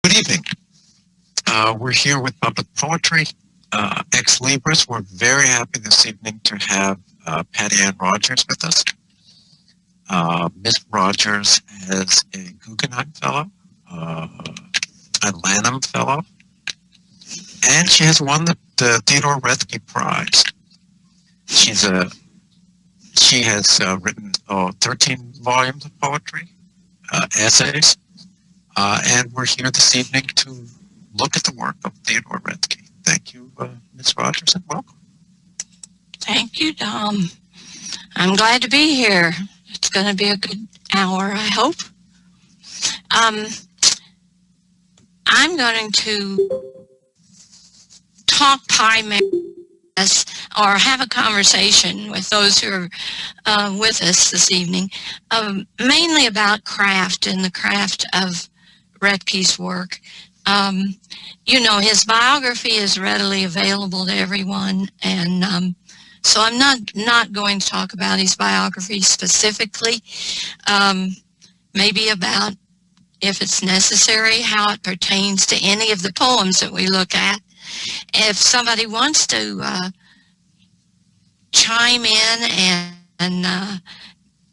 Good evening. We're here with Public Poetry, ex Libris. We're very happy this evening to have Pattiann Rogers with us. Miss Rogers is a Guggenheim Fellow, a Lanham Fellow, and she has won the Theodore Rothke Prize. She has written 13 volumes of poetry, essays, and we're here this evening to look at the work of Theodore Rothke. Thank you, Ms. Rogers, and welcome. Thank you, Dom. I'm glad to be here. It's going to be a good hour, I hope. I'm going to talk primarily or have a conversation with those who are with us this evening, mainly about craft and the craft of Rothke's work. You know, his biography is readily available to everyone, and so I'm not going to talk about his biography specifically, maybe about, if it's necessary, how it pertains to any of the poems that we look at. If somebody wants to chime in and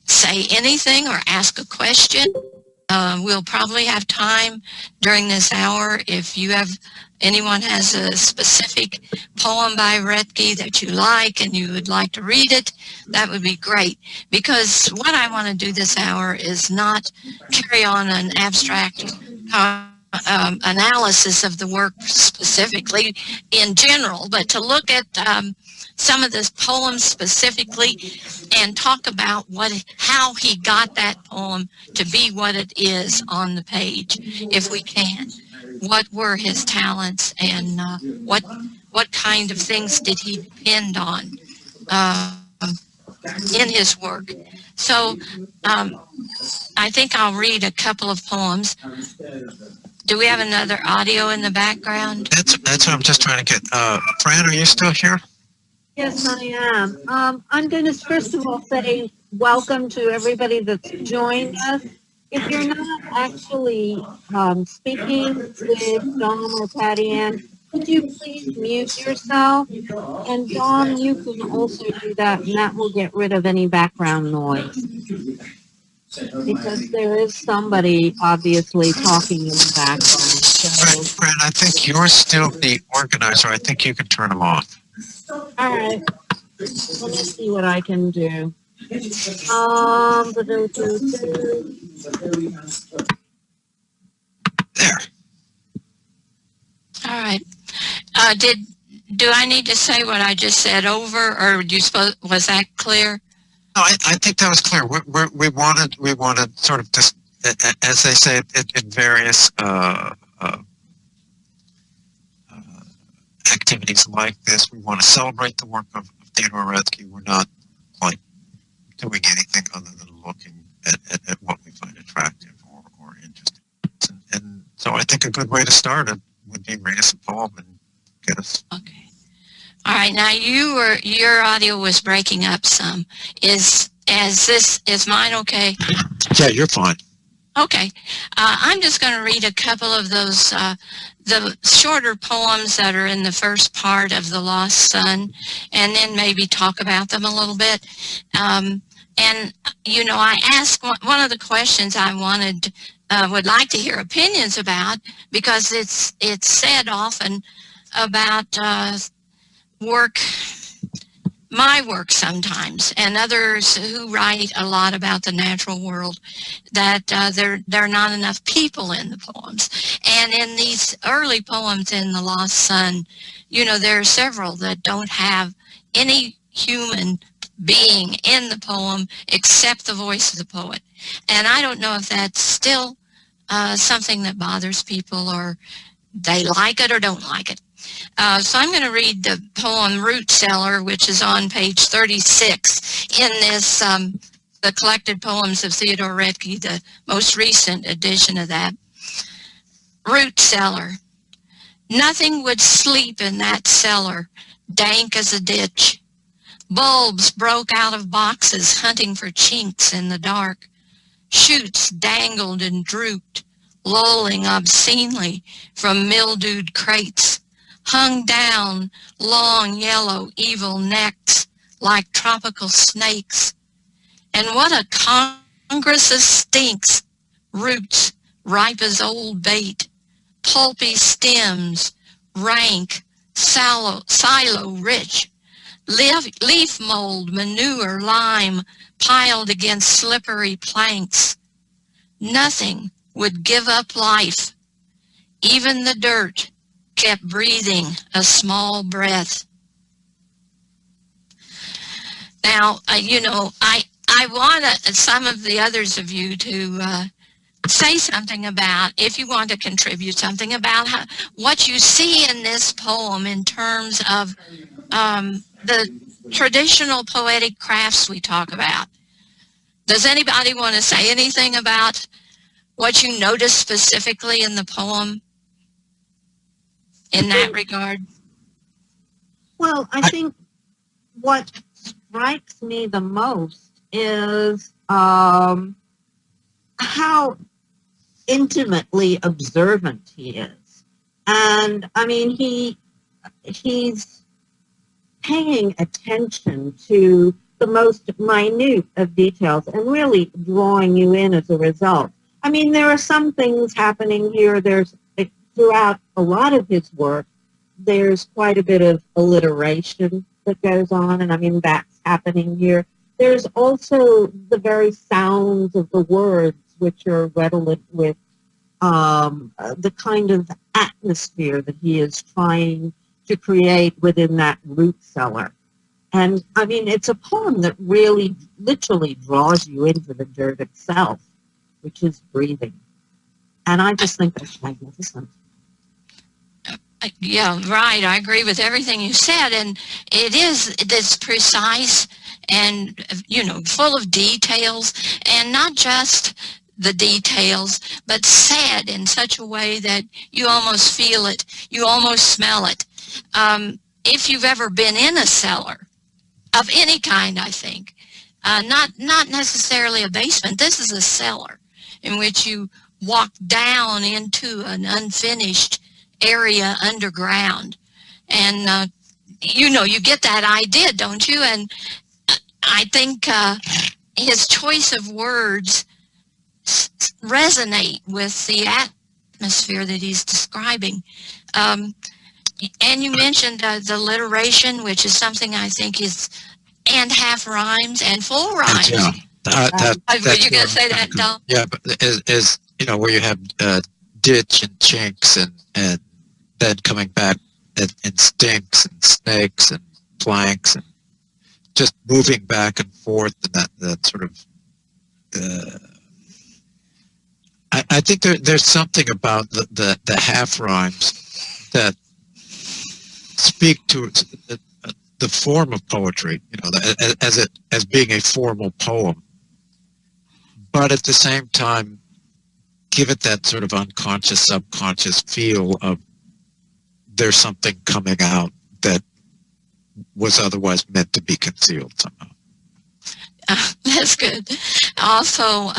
say anything or ask a question, we'll probably have time during this hour. If anyone has a specific poem by Rothke that you like and you would like to read it, that would be great. Because what I want to do this hour is not carry on an abstract analysis of the work specifically in general, but to look at some of the poems specifically and talk about how he got that poem to be what it is on the page, if we can. What were his talents, and what kind of things did he depend on in his work? So I think I'll read a couple of poems. Do we have another audio in the background? That's what I'm just trying to get. Fran, are you still here? Yes, I am. I'm going to first of all say welcome to everybody that's joined us. If you're not actually speaking with Dom or Pattiann, could you please mute yourself? And Dom, you can also do that, and that will get rid of any background noise. Because there is somebody obviously talking in the background. So. Fran, I think you're still the organizer. I think you can turn them off. All right. Let me see what I can do. There. All right. Do I need to say what I just said over, or was that clear? No, I think that was clear. We wanted sort of just, as they say in various activities like this, we want to celebrate the work of Theodore Rothke. We're not like doing anything other than looking at what we find attractive or interesting. And so I think a good way to start it would be read us a poem and get us. Okay. All right. Now your audio was breaking up some. Is mine okay? Yeah, you're fine. Okay. I'm just going to read a couple of those, the shorter poems that are in the first part of The Lost Son, and then maybe talk about them a little bit. And, you know, I asked one of the questions I would like to hear opinions about, because it's said often about my work sometimes, and others who write a lot about the natural world, that there are not enough people in the poems. And in these early poems in The Lost Son, you know, there are several that don't have any human being in the poem except the voice of the poet. And I don't know if that's still something that bothers people, or they like it or don't like it. So I'm going to read the poem Root Cellar, which is on page 36 in this, the collected poems of Theodore Rothke, the most recent edition of that. Root Cellar. Nothing would sleep in that cellar, dank as a ditch. Bulbs broke out of boxes, hunting for chinks in the dark. Shoots dangled and drooped. lolling obscenely from mildewed crates, hung down long yellow evil necks like tropical snakes. And what a congress of stinks, roots ripe as old bait, pulpy stems, rank, silo-rich, leaf mold, manure, lime, piled against slippery planks. Nothing would give up life. Even the dirt kept breathing a small breath. Now, I want some of the others of you to say something about, if you want to contribute something about what you see in this poem in terms of the traditional poetic crafts we talk about. Does anybody want to say anything about what you noticed specifically in the poem in that regard? Well, I think what strikes me the most is how intimately observant he is. And I mean, he's paying attention to the most minute of details and really drawing you in as a result. I mean, there are some things happening here. There's, throughout a lot of his work, there's quite a bit of alliteration that goes on, and I mean, that's happening here. There's also the very sounds of the words, which are redolent with the kind of atmosphere that he is trying to create within that root cellar. And I mean, it's a poem that really literally draws you into the dirt itself, which is breathing. And I just think that's magnificent. Yeah, right. I agree with everything you said. And it is this precise and, full of details, and not just the details, but said in such a way that you almost feel it, you almost smell it. If you've ever been in a cellar of any kind, I think, not necessarily a basement, this is a cellar in which you walk down into an unfinished area underground. And, you get that idea, don't you? And I think his choice of words resonate with the atmosphere that he's describing. And you mentioned the alliteration, which is something I think is, and half rhymes and full rhymes. Yeah, Were you going to say that, Tom? Yeah, but is where you have ditch and chinks and then coming back and stinks and snakes and planks and just moving back and forth, and that sort of. I think there's something about the half rhymes that speak to the form of poetry, as being a formal poem, but at the same time give it that sort of unconscious, subconscious feel of there's something coming out that was otherwise meant to be concealed somehow. That's good. Also,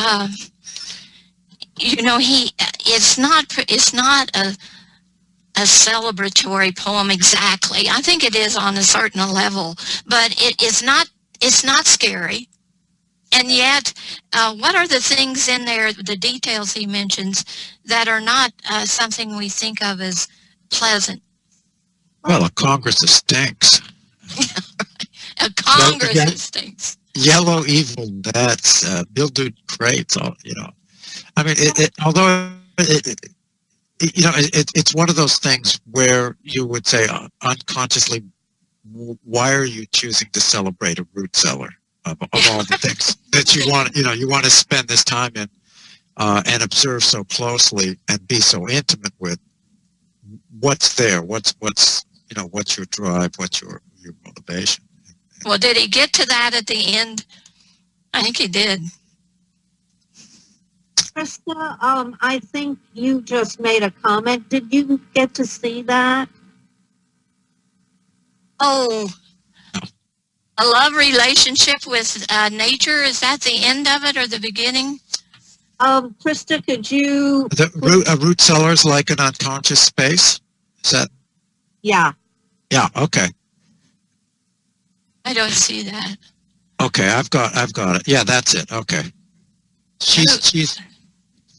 it's not a celebratory poem exactly. I think it is on a certain level, but it's not scary. And yet, what are the things in there, the details he mentions, that are not something we think of as pleasant? Well, a Congress of stinks. A Congress of stinks. Yellow evil nets, mildewed crates, I mean, although it's one of those things where you would say unconsciously, why are you choosing to celebrate a root cellar of all the things that you want to spend this time in and observe so closely and be so intimate with? What's there? What's your drive? What's your motivation? Well, did he get to that at the end? I think he did. Krista, I think you just made a comment. Did you get to see that? Oh, a love relationship with nature. Is that the end of it or the beginning? Krista, could you? A root cellar is like an unconscious space. Is that? Yeah. Yeah. Okay. I don't see that. Okay. I've got it. Yeah, that's it. Okay.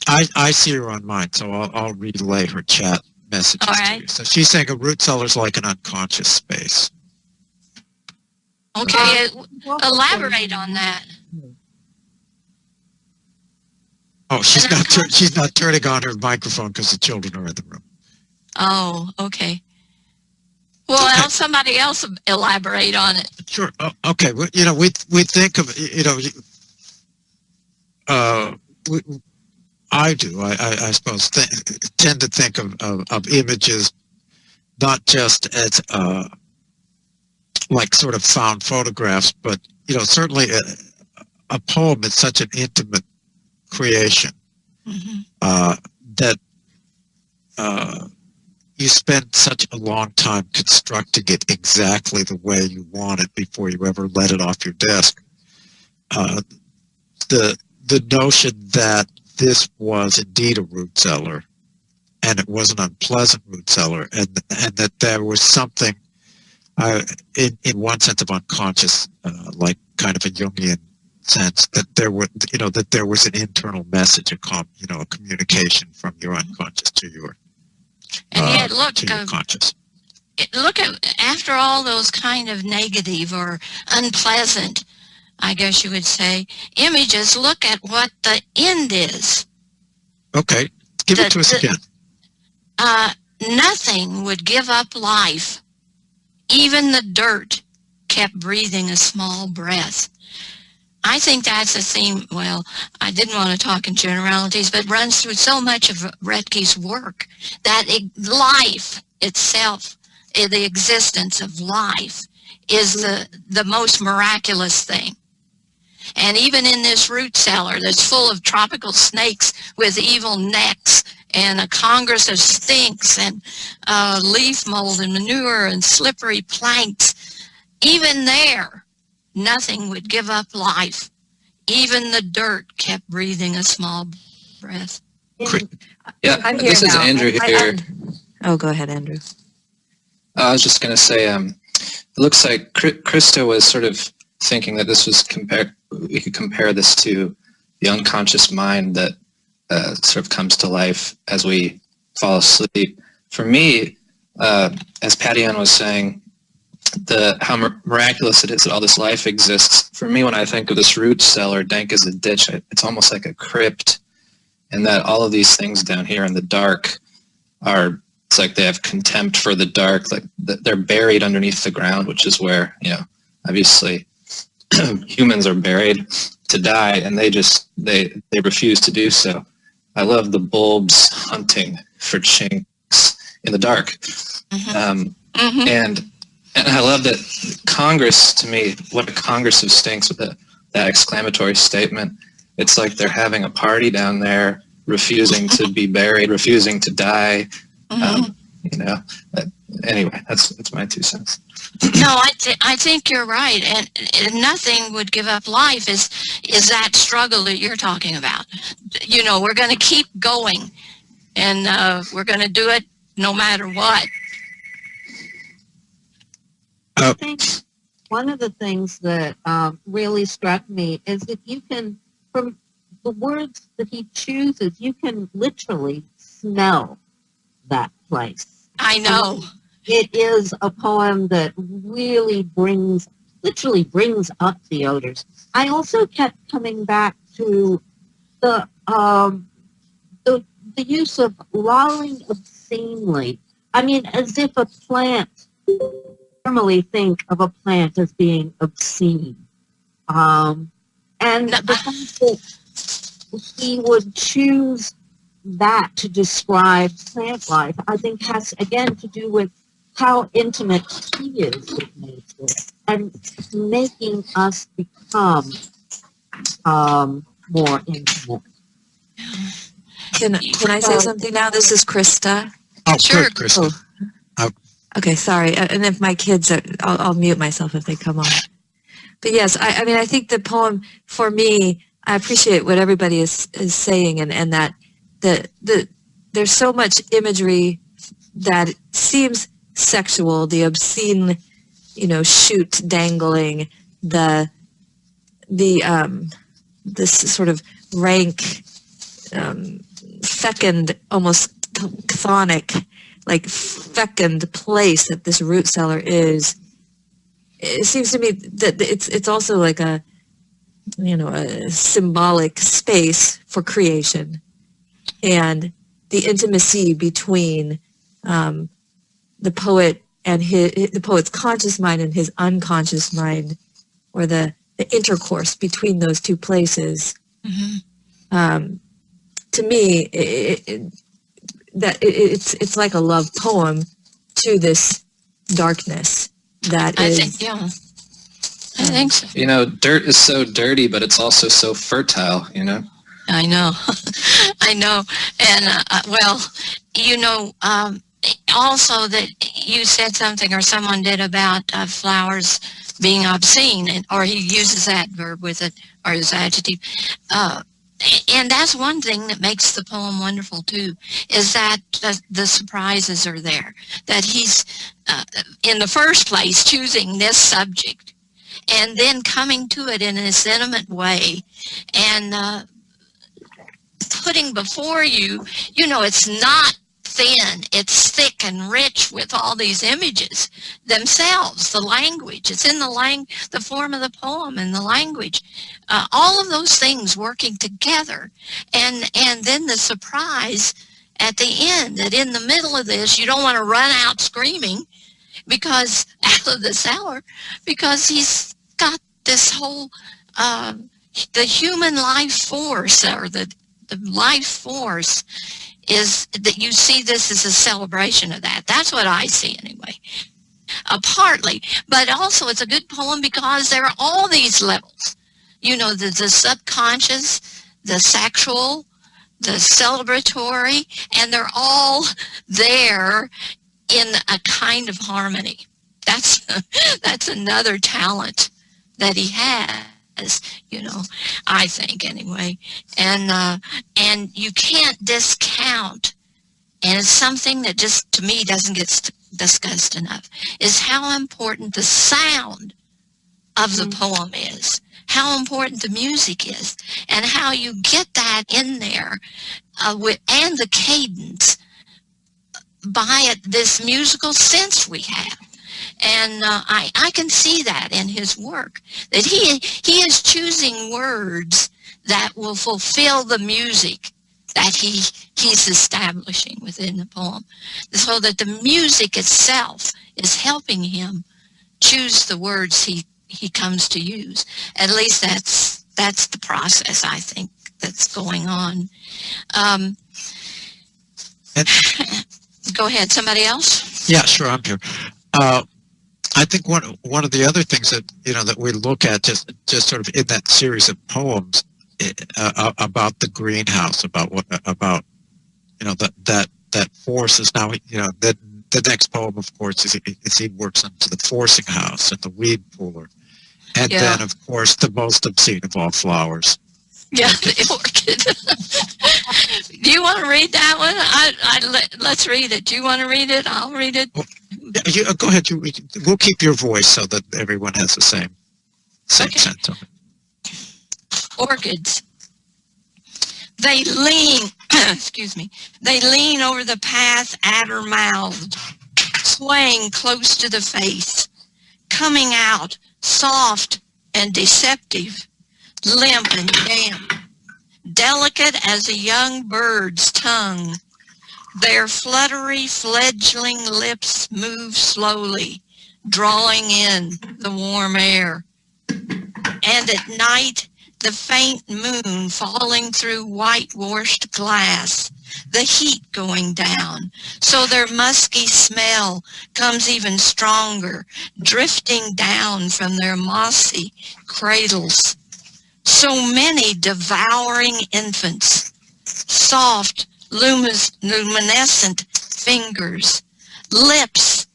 I see her on mine, so I'll relay her chat messages to you. So she's saying a root cellar is like an unconscious space. Okay, elaborate on that. Oh, she's not turning on her microphone because the children are in the room. Oh, okay. Well, somebody else elaborate on it. Sure. Oh, okay. Well, we think of I do. I suppose tend to think of images not just as like sort of found photographs, but certainly a poem is such an intimate creation that you spend such a long time constructing it exactly the way you want it before you ever let it off your desk. The notion that this was indeed a root cellar, and it was an unpleasant root cellar, and that there was something in one sense of unconscious, like kind of a Jungian sense, that there was an internal message, a communication from your unconscious to your and yet look conscious. Look at, after all those kind of negative or unpleasant, I guess you would say, images, look at what the end is. Okay, give it to us again. Nothing would give up life. Even the dirt kept breathing a small breath. I think that's a theme, well, I didn't want to talk in generalities, but runs through so much of Rothke's work, that life itself, the existence of life, is the most miraculous thing. And even in this root cellar that's full of tropical snakes with evil necks and a congress of stinks and leaf mold and manure and slippery planks, even there, nothing would give up life. Even the dirt kept breathing a small breath. Yeah, I'm here this is now. Andrew here. Oh, go ahead, Andrew. I was just going to say, it looks like Krista was sort of thinking that this was we could compare this to the unconscious mind that sort of comes to life as we fall asleep. For me, as Pattiann was saying, how miraculous it is that all this life exists. For me, when I think of this root cellar, dank as a ditch, it's almost like a crypt, and that all of these things down here in the dark it's like they have contempt for the dark, like they're buried underneath the ground, which is where, obviously humans are buried to die, and they refuse to do so. I love the bulbs hunting for chinks in the dark. And I love that Congress, to me, what a Congress of stinks with that exclamatory statement. It's like they're having a party down there, refusing to be buried, refusing to die. Anyway, that's my 2 cents. No, I think you're right, and nothing would give up life is that struggle that you're talking about. We're going to keep going, and we're going to do it no matter what. I think one of the things that really struck me is that you can, from the words that he chooses, you can literally smell that place. I know. It is a poem that really literally brings up the odors. I also kept coming back to the use of lolling obscenely. I mean, as if a plant, normally think of a plant as being obscene. And the fact that he would choose that to describe plant life, I think has, again, to do with how intimate he is with nature and making us become more intimate. Can I say something now? This is Krista. Oh, sure, good, Krista. Okay, sorry. And if my kids I'll mute myself if they come on. But yes, I mean, I think the poem, for me, I appreciate what everybody is saying, and that there's so much imagery that seems sexual, the obscene, shoot dangling, this sort of rank, fecund, almost chthonic, like fecund place that this root cellar is. It seems to me that it's also like a symbolic space for creation, and the intimacy between the poet and the poet's conscious mind and his unconscious mind, or the intercourse between those two places. Mm-hmm. To me, it's like a love poem to this darkness that I is. think, yeah. I think so. Dirt is so dirty, but it's also so fertile, I know. I know. And, also that you said something, or someone did, about flowers being obscene, or he uses that verb with it, or his adjective. And that's one thing that makes the poem wonderful, too, is that the surprises are there. That he's, in the first place, choosing this subject, and then coming to it in this intimate way, and putting before you, it's not thin, it's thick and rich with all these images themselves, the language, it's in the form of the poem and the language, all of those things working together, and then the surprise at the end, that in the middle of this, you don't want to run out screaming because out of the cellar, because he's got this whole, the human life force, or the life force, is that you see this as a celebration of that. That's what I see anyway. Partly, but also it's a good poem because there are all these levels. The subconscious, the sexual, the celebratory, and they're all there in a kind of harmony. That's another talent that he has, I think anyway. And you can't discount, and it's something that just, to me, doesn't get discussed enough, is how important the sound of the poem is, how important the music is, and how you get that in there, and the cadence, by this musical sense we have. And I can see that in his work, that he is choosing words that will fulfill the music that he's establishing within the poem, so that the music itself is helping him choose the words he comes to use. At least that's the process, I think, that's going on. Go ahead, somebody else? Yeah, sure, I'm here. I think one of the other things that that we look at just sort of in that series of poems about the greenhouse, about that force is now the next poem, of course, is he works into the forcing house and the weed puller, and then of course the most obscene of all flowers. Yeah, the orchid. Do you want to read that one? Let's read it. Do you want to read it? I'll read it. Yeah, go ahead. We'll keep your voice so that everyone has the same sense of it. Orchids. They lean, excuse me, they lean over the path adder-mouthed, swaying close to the face, coming out soft and deceptive, limp and damp, delicate as a young bird's tongue. Their fluttery fledgling lips move slowly, drawing in the warm air. And at night, the faint moon falling through whitewashed glass, the heat going down, so their musky smell comes even stronger, drifting down from their mossy cradles. So many devouring infants, soft, luminescent fingers, lips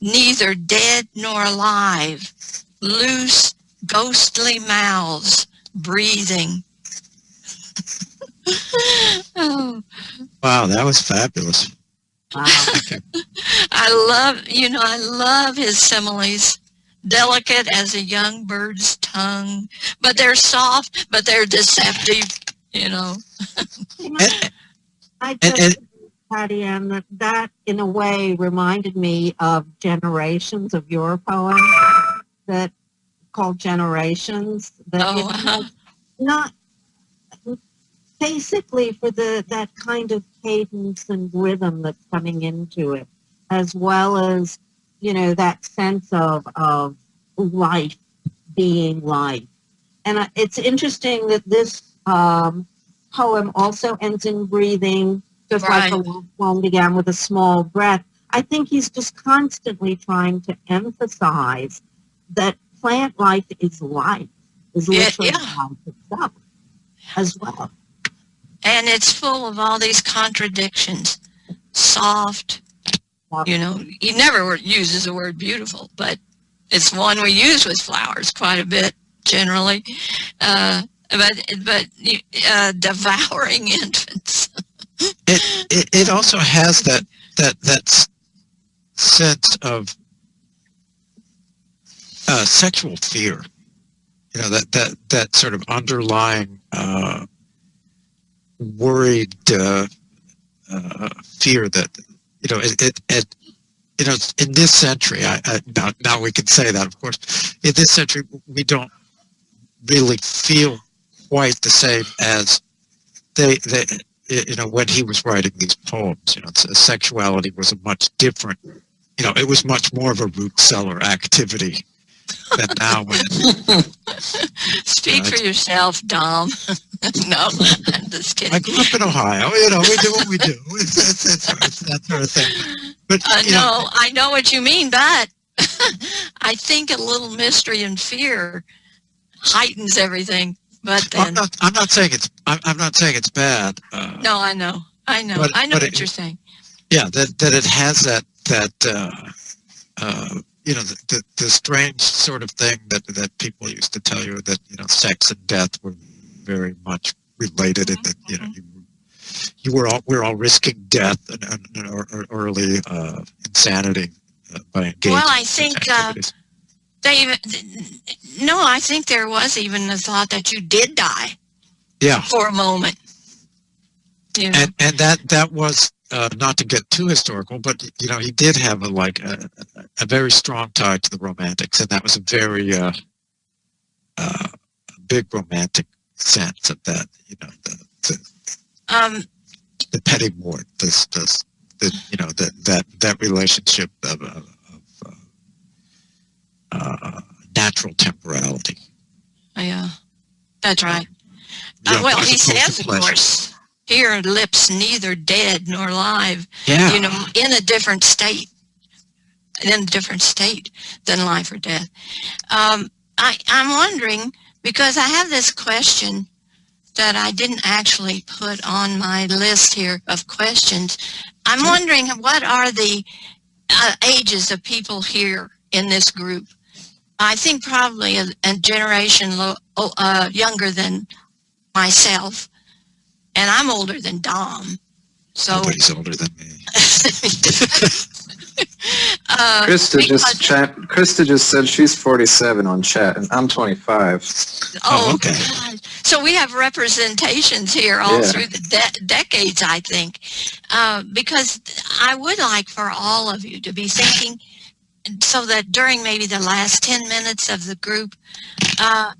neither dead nor alive, loose, ghostly mouths breathing, Oh, Wow, that was fabulous. Wow. I love his similes. Delicate as a young bird's tongue, but they're soft, but they're deceptive, you know. I And, just, Pattiann, that in a way reminded me of Generations, of your poem that called Generations. That Oh, it was not basically for that kind of cadence and rhythm that's coming into it, as well as, that sense of life being life. And it's interesting that this poem also ends in breathing, just like the right. last poem began with a small breath. I think he's just constantly trying to emphasize that plant life is life, is literally Yeah. life itself as well. And it's full of all these contradictions. Soft, he never uses the word beautiful, but it's one we use with flowers quite a bit generally. But devouring infants. it also has that sense of sexual fear. That sort of underlying worried fear that in this century. Now we can say that, of course. In this century, we don't really feel quite the same as they when he was writing these poems. Sexuality was a much different. It was much more of a root cellar activity than now. Speak for yourself, Dom. No, I'm just kidding. I grew up in Ohio. We do what we do. It's that sort of thing. But No, I know what you mean, but I think a little mystery and fear heightens everything. But then, I'm not saying it's bad. no, I know I know what you're saying. Yeah, that it has that the strange sort of thing that people used to tell you that sex and death were very much related, and that we're all risking death and early insanity by engaging. Well, I think I think there was even the thought that you did die. Yeah. For a moment. And that was not to get too historical, but he did have a very strong tie to the Romantics, and that was a very big romantic sense of that. The petty mort, that relationship of natural temporality. Yeah, that's right. Well, he says, of course, here lips neither dead nor alive. Yeah. In a different state. In a different state than life or death. I'm wondering, because I have this question that I didn't actually put on my list here of questions. I'm wondering, what are the ages of people here in this group? I think probably a generation younger than myself, and I'm older than Dom. So nobody's older than me. Krista just said she's 47 on chat, and I'm 25. Oh, okay. God. So we have representations here all through the decades, I think, because I would like for all of you to be thinking, so that during maybe the last 10 minutes of the group,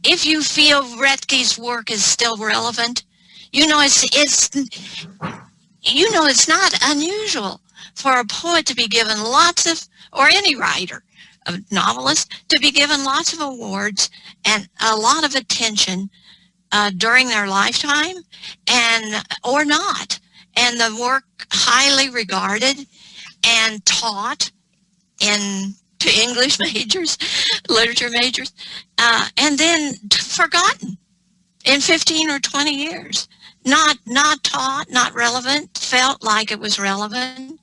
if you feel Rothke's work is still relevant, it's not unusual for a poet to be given or any writer, a novelist, to be given lots of awards and a lot of attention during their lifetime, or not, and the work highly regarded and taught to English majors, literature majors, and then forgotten in 15 or 20 years. Not taught, not relevant, felt like it was relevant,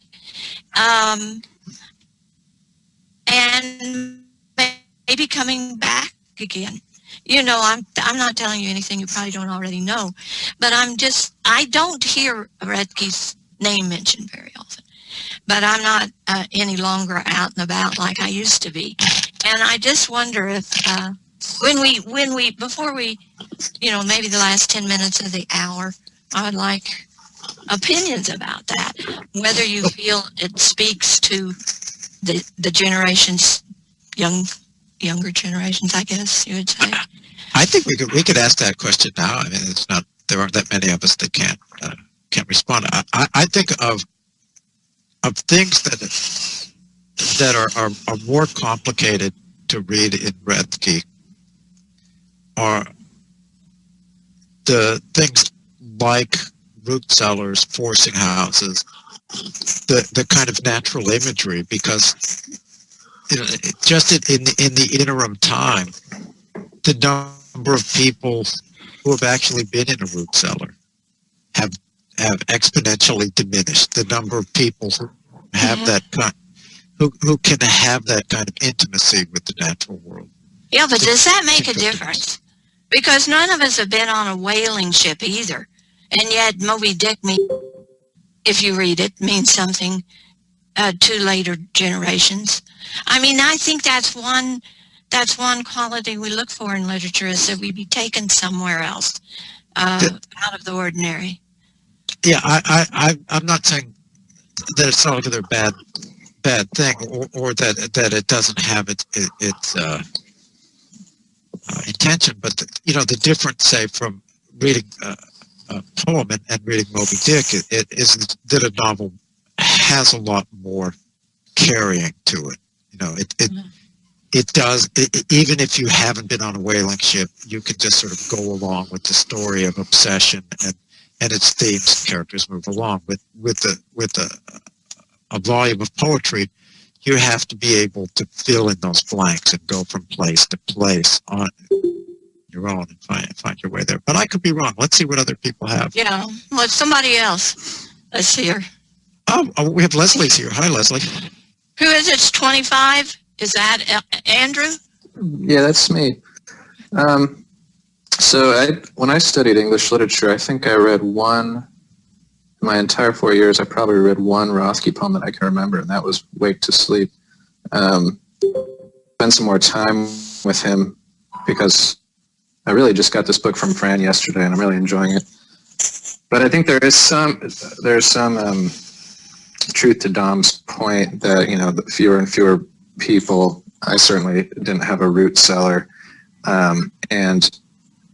and maybe coming back again. You know, I'm not telling you anything you probably don't already know, but I don't hear Rothke's name mentioned very often. But I'm not any longer out and about like I used to be, and I just wonder if before we, you know, maybe the last 10 minutes of the hour, I would like opinions about that. Whether you feel it speaks to the generations, younger generations, I guess you would say. I think we could ask that question now. I mean, there aren't that many of us that can't respond. I think of things that are more complicated to read in Rothke are the things like root cellars, forcing houses, the kind of natural imagery, because just in the interim time, the number of people who have actually been in a root cellar have exponentially diminished. The number of people who have that kind, who can have that kind of intimacy with the natural world. Yeah, but does that make a difference? Because none of us have been on a whaling ship either, and yet Moby Dick, if you read it, means something to later generations. I mean, I think that's one quality we look for in literature, is that we be taken somewhere else, out of the ordinary. Yeah, I'm not saying that it's altogether bad thing, or that it doesn't have its intention, but the difference, say, from reading a poem and reading Moby Dick is that a novel has a lot more carrying to it. It does, even if you haven't been on a whaling ship, you can just sort of go along with the story of obsession and its themes and characters move along. With a volume of poetry, you have to be able to fill in those blanks and go from place to place on your own and find your way there. But I could be wrong. Let's see what other people have. Yeah, well, it's somebody else. Let's see her. Oh, we have Leslie's here. Hi, Leslie. Who is it? It's 25? Is that Andrew? Yeah, that's me. So when I studied English literature, I think I read my entire 4 years, I probably read one Rothke poem that I can remember, and that was Wake to Sleep. Spend some more time with him, because I really just got this book from Fran yesterday, and I'm really enjoying it. But I think there's some truth to Dom's point that, the fewer and fewer people. I certainly didn't have a root cellar. And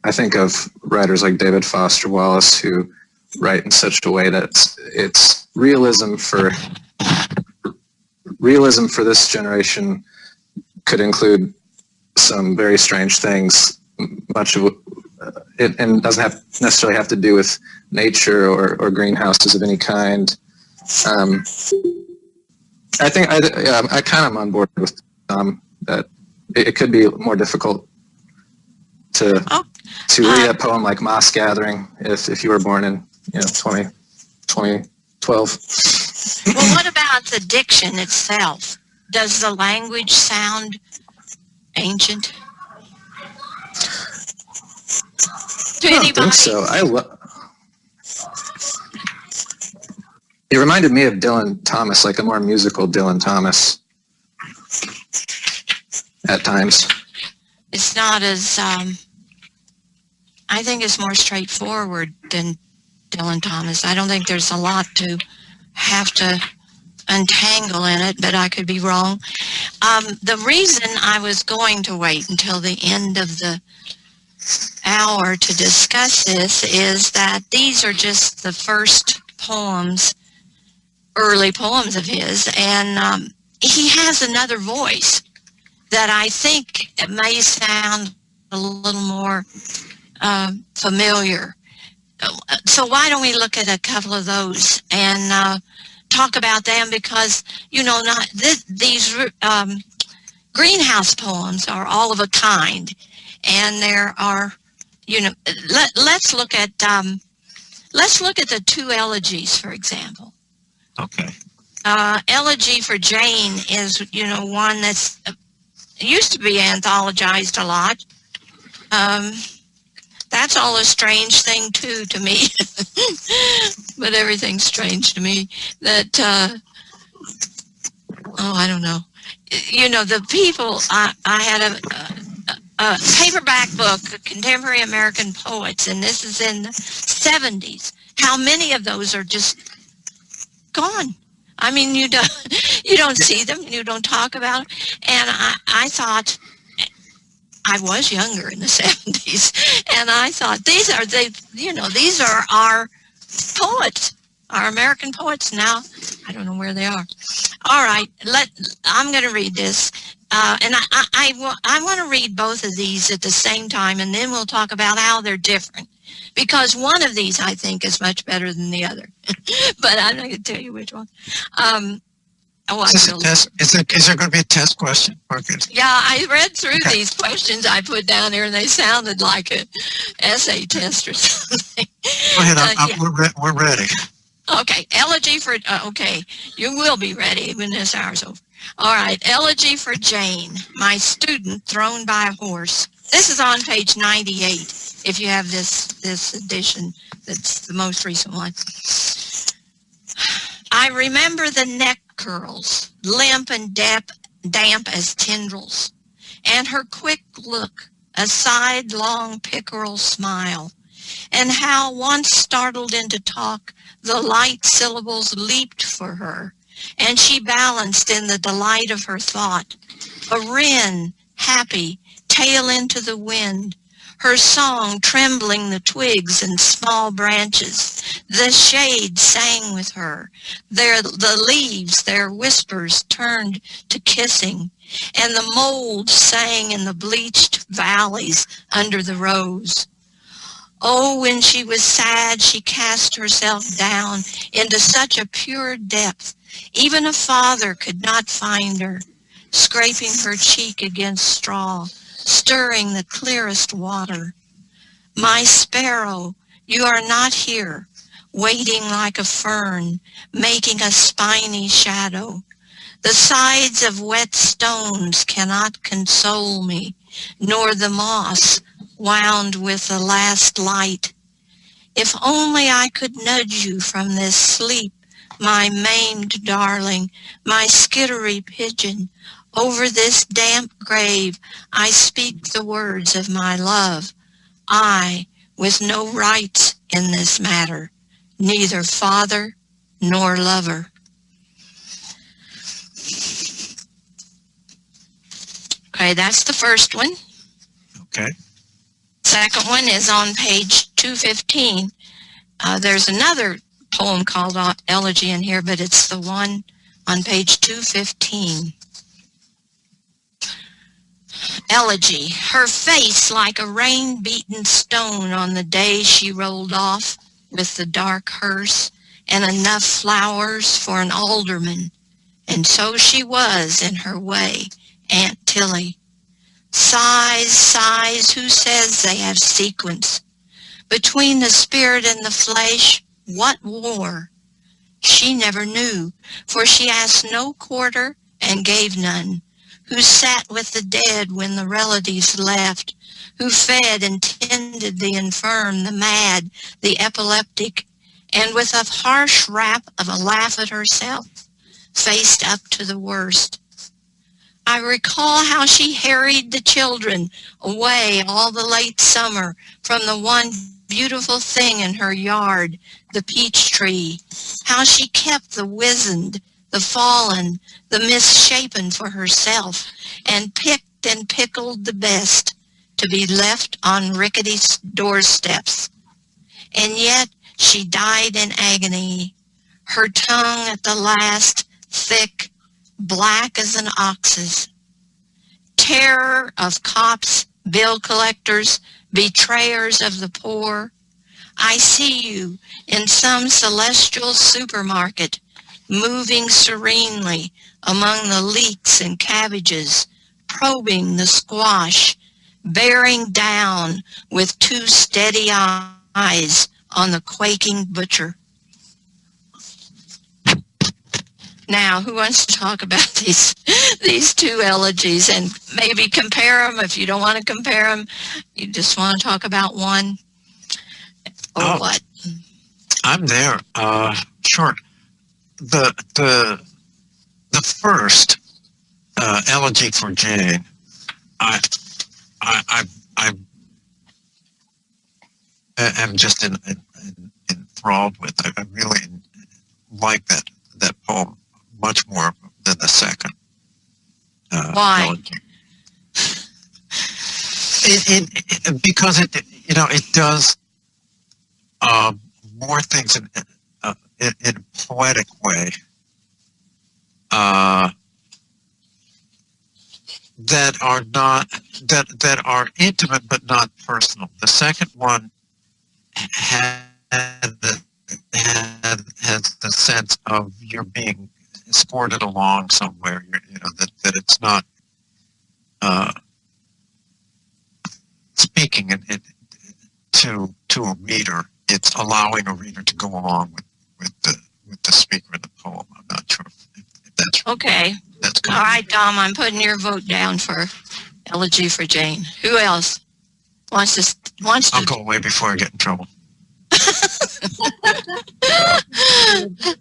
I think of writers like David Foster Wallace, who write in such a way that it's realism for this generation could include some very strange things. Much of it, and doesn't necessarily have to do with nature or greenhouses of any kind. I think I kind of am on board with that it could be more difficult to read a poem like Moss Gathering if you were born in 2012. Well, what about the diction itself? Does the language sound ancient? I don't think so. It reminded me of Dylan Thomas, like a more musical Dylan Thomas at times. It's not as, I think it's more straightforward than Dylan Thomas. I don't think there's a lot to have to untangle in it, but I could be wrong. The reason I was going to wait until the end of the hour to discuss this is that these are just the first poems, early poems of his, and he has another voice that I think it may sound a little more familiar. So why don't we look at a couple of those and talk about them, because these greenhouse poems are all of a kind, and there are let's look at the two elegies, for example. Okay. Elegy for Jane is one that's used to be anthologized a lot. That's all a strange thing too to me. But everything's strange to me. That I don't know. You know, the people. I had a paperback book, Contemporary American Poets, and this is in the 70s. How many of those are just gone? I mean, you don't see them, you don't talk about them. And I thought, I was younger in the 70s, and I thought these are our poets, our American poets. Now I don't know where they are. All right, I'm going to read this, and I want to read both of these at the same time, and then we'll talk about how they're different, because one of these I think is much better than the other, but I'm not going to tell you which one. Is there going to be a test question? Okay. Yeah, I read through these questions I put down here, and they sounded like an essay test or something. Go ahead, we're ready. Okay, elegy for, okay, you will be ready when this hour's over. All right, elegy for Jane, my student thrown by a horse. This is on page 98, if you have this edition, that's the most recent one. I remember the neck curls, limp and damp as tendrils, and her quick look, a sidelong pickerel smile, and how once startled into talk, the light syllables leaped for her, and she balanced in the delight of her thought, a wren, happy, tail into the wind, her song trembling the twigs and small branches. The shade sang with her. The leaves, their whispers turned to kissing, and the mold sang in the bleached valleys under the rose. Oh, when she was sad, she cast herself down into such a pure depth, even a father could not find her, scraping her cheek against straw, stirring the clearest water. My sparrow, you are not here, waiting like a fern, making a spiny shadow. The sides of wet stones cannot console me, nor the moss wound with the last light. If only I could nudge you from this sleep, my maimed darling, my skittery pigeon. Over this damp grave I speak the words of my love. I, with no rights in this matter, neither father nor lover. Okay, that's the first one. Okay. Second one is on page 215. There's another poem called Elegy in here, but it's the one on page 215. Elegy, her face like a rain-beaten stone on the day she rolled off with the dark hearse and enough flowers for an alderman. And so she was in her way, Aunt Tilly. Sighs, sighs, who says they have sequence? Between the spirit and the flesh, what war? She never knew, for she asked no quarter and gave none. Who sat with the dead when the relatives left, who fed and tended the infirm, the mad, the epileptic, and with a harsh rap of a laugh at herself, faced up to the worst. I recall how she harried the children away all the late summer from the one beautiful thing in her yard, the peach tree, how she kept the wizened, the fallen, the misshapen for herself, and picked and pickled the best to be left on rickety doorsteps. And yet she died in agony, her tongue at the last thick, black as an ox's. Terror of cops, bill collectors, betrayers of the poor. I see you in some celestial supermarket, moving serenely among the leeks and cabbages, probing the squash, bearing down with two steady eyes on the quaking butcher. Now, who wants to talk about these two elegies and maybe compare them? If you don't want to compare them, you just want to talk about one, or what? I'm there. Sure. The first elegy for Jane, I am just enthralled with. I really like that poem much more than the second. Why? Elegy. Because it does more things in a poetic way that are intimate but not personal. The second one has the sense of you're being escorted along somewhere. That it's not speaking it to a reader. It's allowing a reader to go along with the speaker in the poem. I'm not sure if that's okay. That's good. All right, Dom, I'm putting your vote down for Elegy for Jane. Who else wants to? I'll go away before I get in trouble.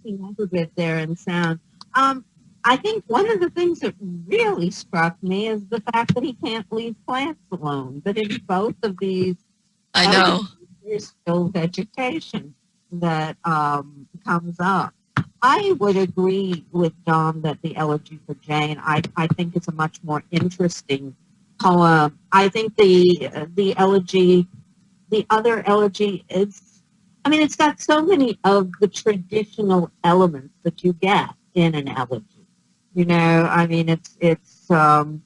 Aggregate there in sound. I think one of the things that really struck me is the fact that he can't leave plants alone. But in both of these, I know. There's still vegetation that comes up. I would agree with Dom that the Elegy for Jane, I think it's a much more interesting poem. I think the elegy, the other elegy is, I mean, it's got so many of the traditional elements that you get in an elegy. I mean, it's the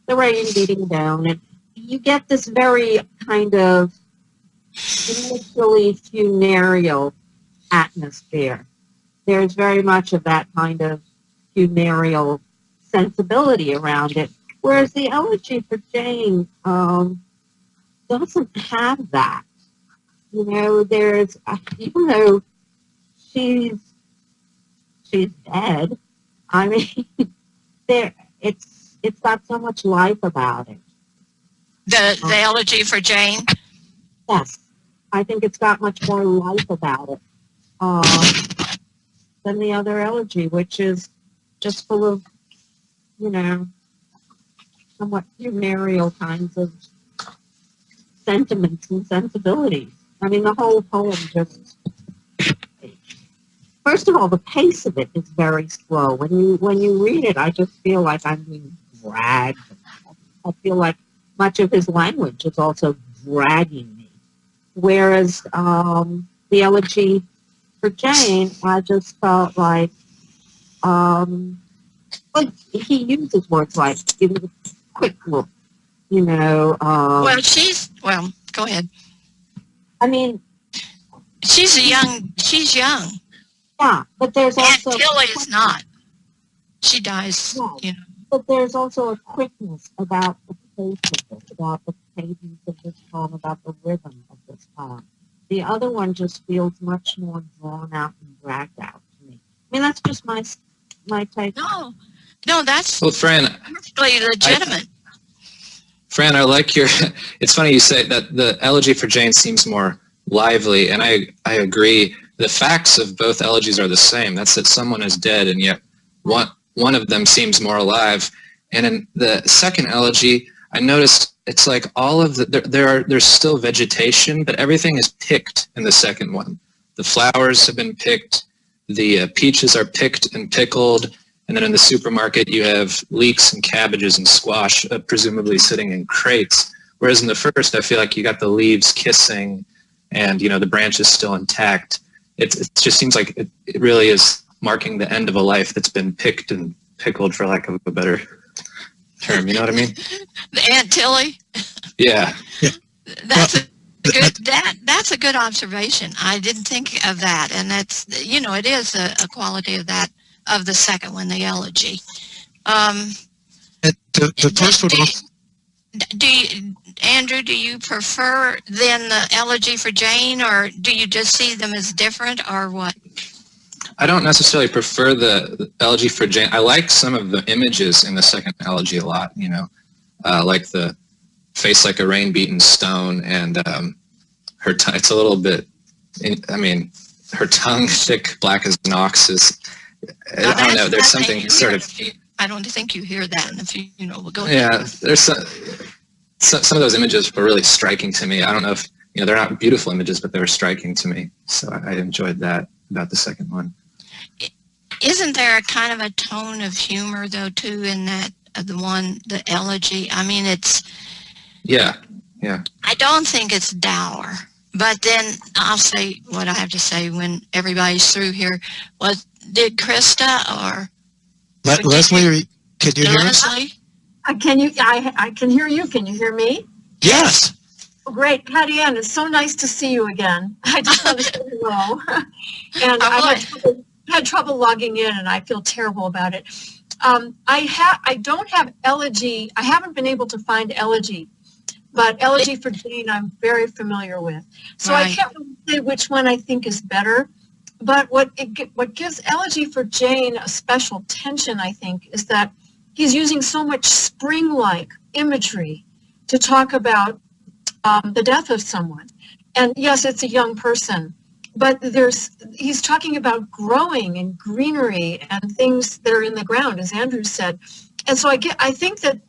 rain beating down, and you get this very kind of initially funereal atmosphere. There's very much of that kind of funereal sensibility around it, whereas the Elegy for Jane doesn't have that. There's, even though she's dead, I mean, it's got so much life about it. The Elegy for Jane? Yes, I think it's got much more life about it than the other elegy, which is just full of, somewhat funereal kinds of sentiments and sensibilities. I mean, the whole poem just, first of all, the pace of it is very slow. When you read it, I just feel like I'm being dragged. I feel like much of his language is also dragging me. Whereas the Elegy for Jane, I just felt like he uses words like give me a quick look, well, go ahead. I mean, she's young. Yeah, but there's also Aunt Tilly is not. She dies. Right. But there's also a quickness about the pace of it, about the cadence of this poem, about the rhythm of this poem. The other one just feels much more drawn out and dragged out to me. I mean, that's just my take. No, that's Fran, perfectly legitimate. Fran, I like your. It's funny you say that the Elegy for Jane seems more lively, and I agree. The facts of both elegies are the same. That's that someone is dead, and yet one of them seems more alive. And in the second elegy, I noticed it's like all of there's still vegetation, but everything is picked in the second one. The flowers have been picked, the peaches are picked and pickled, and then in the supermarket you have leeks and cabbages and squash, presumably sitting in crates. Whereas in the first, I feel like you got the leaves kissing, and the branch is still intact. It just seems like it really is marking the end of a life that's been picked and pickled, for lack of a better term. You know what I mean? The Aunt Tilly? Yeah. That's a good observation. I didn't think of that, and that's it is a quality of that, of the second one, the elegy. The first one also. Andrew, do you prefer then the Elegy for Jane, or do you just see them as different, or what? I don't necessarily prefer the elegy for Jane. I like some of the images in the second elegy a lot, you know, like the face like a rain-beaten stone, and her it's a little bit, I mean, her tongue thick, black as an ox is, I don't know, there's something sort of... I don't think you hear that in the funeral. Go yeah, ahead. there's some of those images were really striking to me. I don't know if, you know, they're not beautiful images, but they were striking to me. So I enjoyed that about the second one. Isn't there a kind of a tone of humor, though, too, in that, the elegy? I mean, it's... Yeah, yeah. I don't think it's dour. But then I'll say what I have to say when everybody's through here. Did Krista or... Leslie, can you hear us? Leslie? I can hear you. Can you hear me? Yes. Oh, great. Pattiann, it's so nice to see you again. I just want to say hello. And I had trouble logging in, and I feel terrible about it. I don't have elegy. I haven't been able to find elegy, but elegy for Jane I'm very familiar with. So Right. I can't really say which one I think is better. But what gives elegy for Jane a special tension, I think, is that he's using so much spring-like imagery to talk about the death of someone. And yes, it's a young person, but he's talking about growing and greenery and things that are in the ground, as Andrew said. And so I think that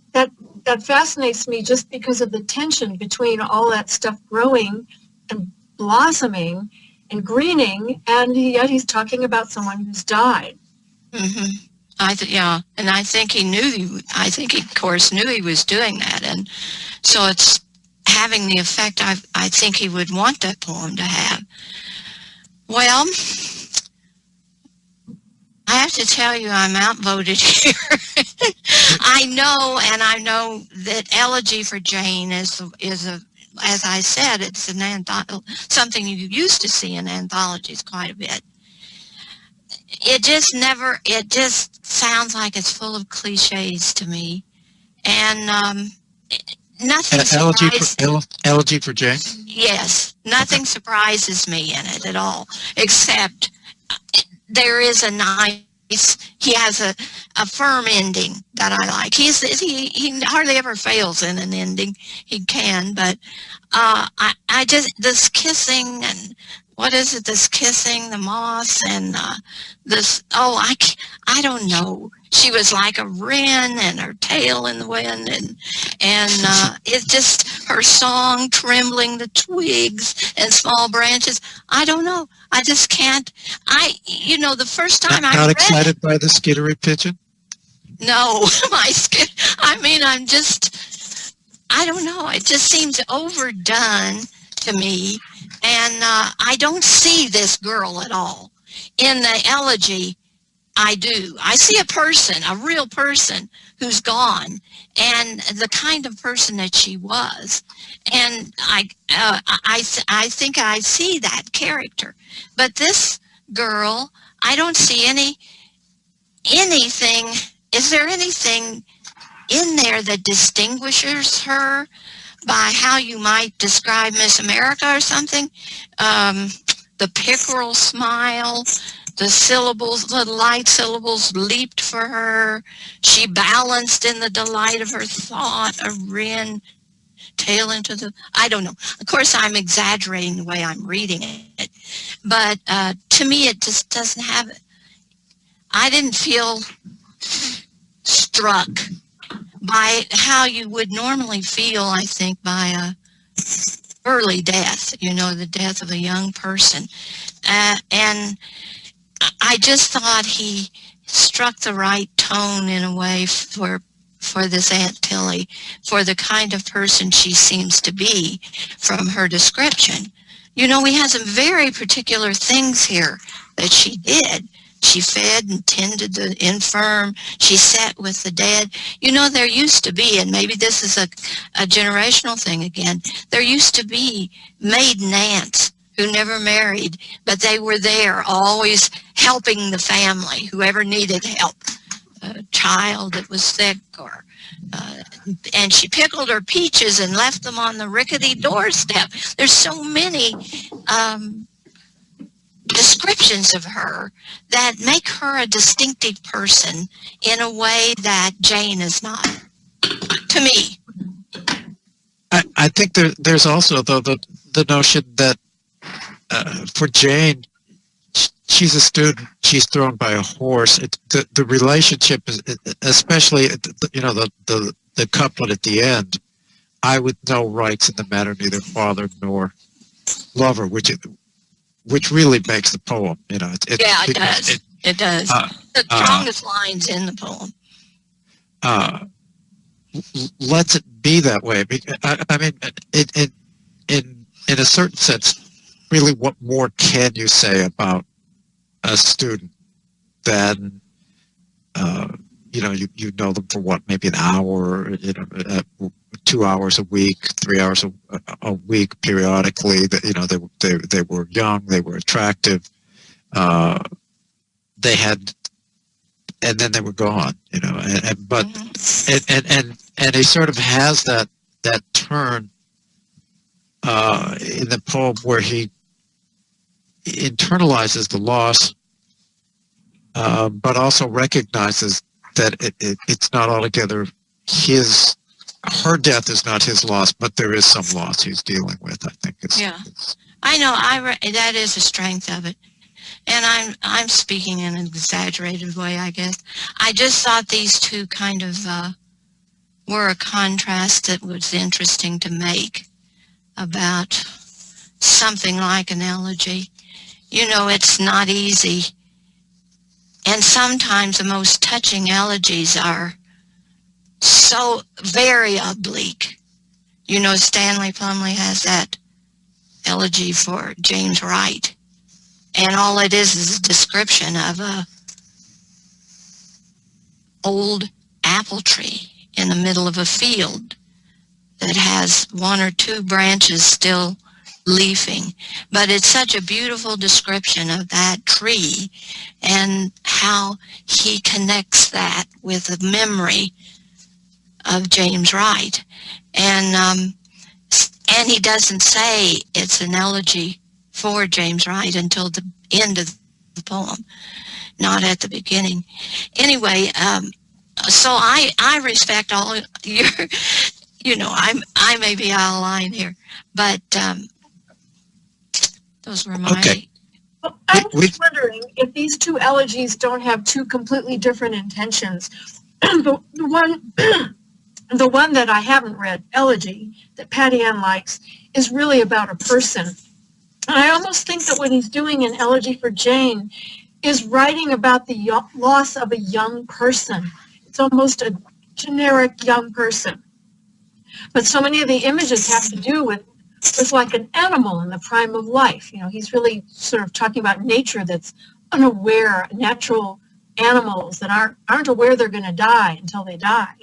fascinates me just because of the tension between all that stuff growing and blossoming and greening, and yet he's talking about someone who's died. Mm-hmm. Yeah, and I think he knew. I think he, of course, knew he was doing that, and so it's having the effect I think he would want that poem to have. Well, I have to tell you, I'm outvoted here. I know that elegy for Jane is a, as I said, it's something you used to see in anthologies quite a bit. It just sounds like it's full of cliches to me, and nothing elegy for Jane? Yes, nothing surprises me in it at all, except there is a nice, he has a firm ending that I like. He hardly ever fails in an ending. He can, but I just, this kissing and what is it, this kissing, the moss and this, I don't know. She was like a wren and her tail in the wind, and it's just her song, trembling the twigs and small branches. I don't know. I just can't. The first time I read not excited by the skittery pigeon? No, I don't know. It just seems overdone to me, and I don't see this girl at all. In the elegy, I do. I see a person, a real person who's gone, and the kind of person that she was. And I think I see that character. But this girl, I don't see anything. Is there anything in there that distinguishes her by how you might describe Miss America or something? The pickerel smile, the syllables, the light syllables leaped for her. She balanced in the delight of her thought, a wren tail into the, I don't know. Of course, I'm exaggerating the way I'm reading it, but to me, it just doesn't have it. I didn't feel struck by how you would normally feel, I think, by a early death, the death of a young person. And I just thought he struck the right tone in a way for this Aunt Tilly, for the kind of person she seems to be from her description. We had some very particular things here that she did. She fed and tended the infirm. She sat with the dead. There used to be, and maybe this is a generational thing again, there used to be maiden aunts who never married, but they were there always helping the family, whoever needed help, a child that was sick, or and she pickled her peaches and left them on the rickety doorstep. There's so many descriptions of her that make her a distinctive person in a way that Jane is not, to me. I think there's also, though, the notion that for Jane, she's a student, she's thrown by a horse. The relationship is, especially, the couplet at the end, I with no rights in the matter, neither father nor lover, which really makes the poem. It does. It does. The strongest lines in the poem. Lets it be that way. I mean, in a certain sense, really, what more can you say about a student than you know them for what, maybe an hour, 2 hours a week, 3 hours a week periodically. That they were young, they were attractive, they had, and then they were gone. But he sort of has that turn in the poem where he internalizes the loss, but also recognizes that it's not altogether her death is not his loss, but there is some loss he's dealing with, I think. I know. That is the strength of it. And I'm speaking in an exaggerated way, I guess. I just thought these two kind of were a contrast that was interesting to make about something like an elegy. It's not easy. And sometimes the most touching elegies are so very oblique. Stanley Plumley has that elegy for James Wright. And all it is a description of a old apple tree in the middle of a field that has one or two branches still leafing. But it's such a beautiful description of that tree and how he connects that with the memory of James Wright. And he doesn't say it's an elegy for James Wright until the end of the poem, not at the beginning. Anyway, so I respect all your, I may be out of line here, but those were my... Okay. Well, I'm just wondering if these two elegies don't have two completely different intentions. The one that I haven't read, Elegy, that Pattiann likes, is really about a person. And I almost think that what he's doing in Elegy for Jane is writing about the loss of a young person. It's almost a generic young person. But so many of the images have to do with like an animal in the prime of life. He's really sort of talking about nature that's unaware, natural animals that aren't aware they're going to die until they die.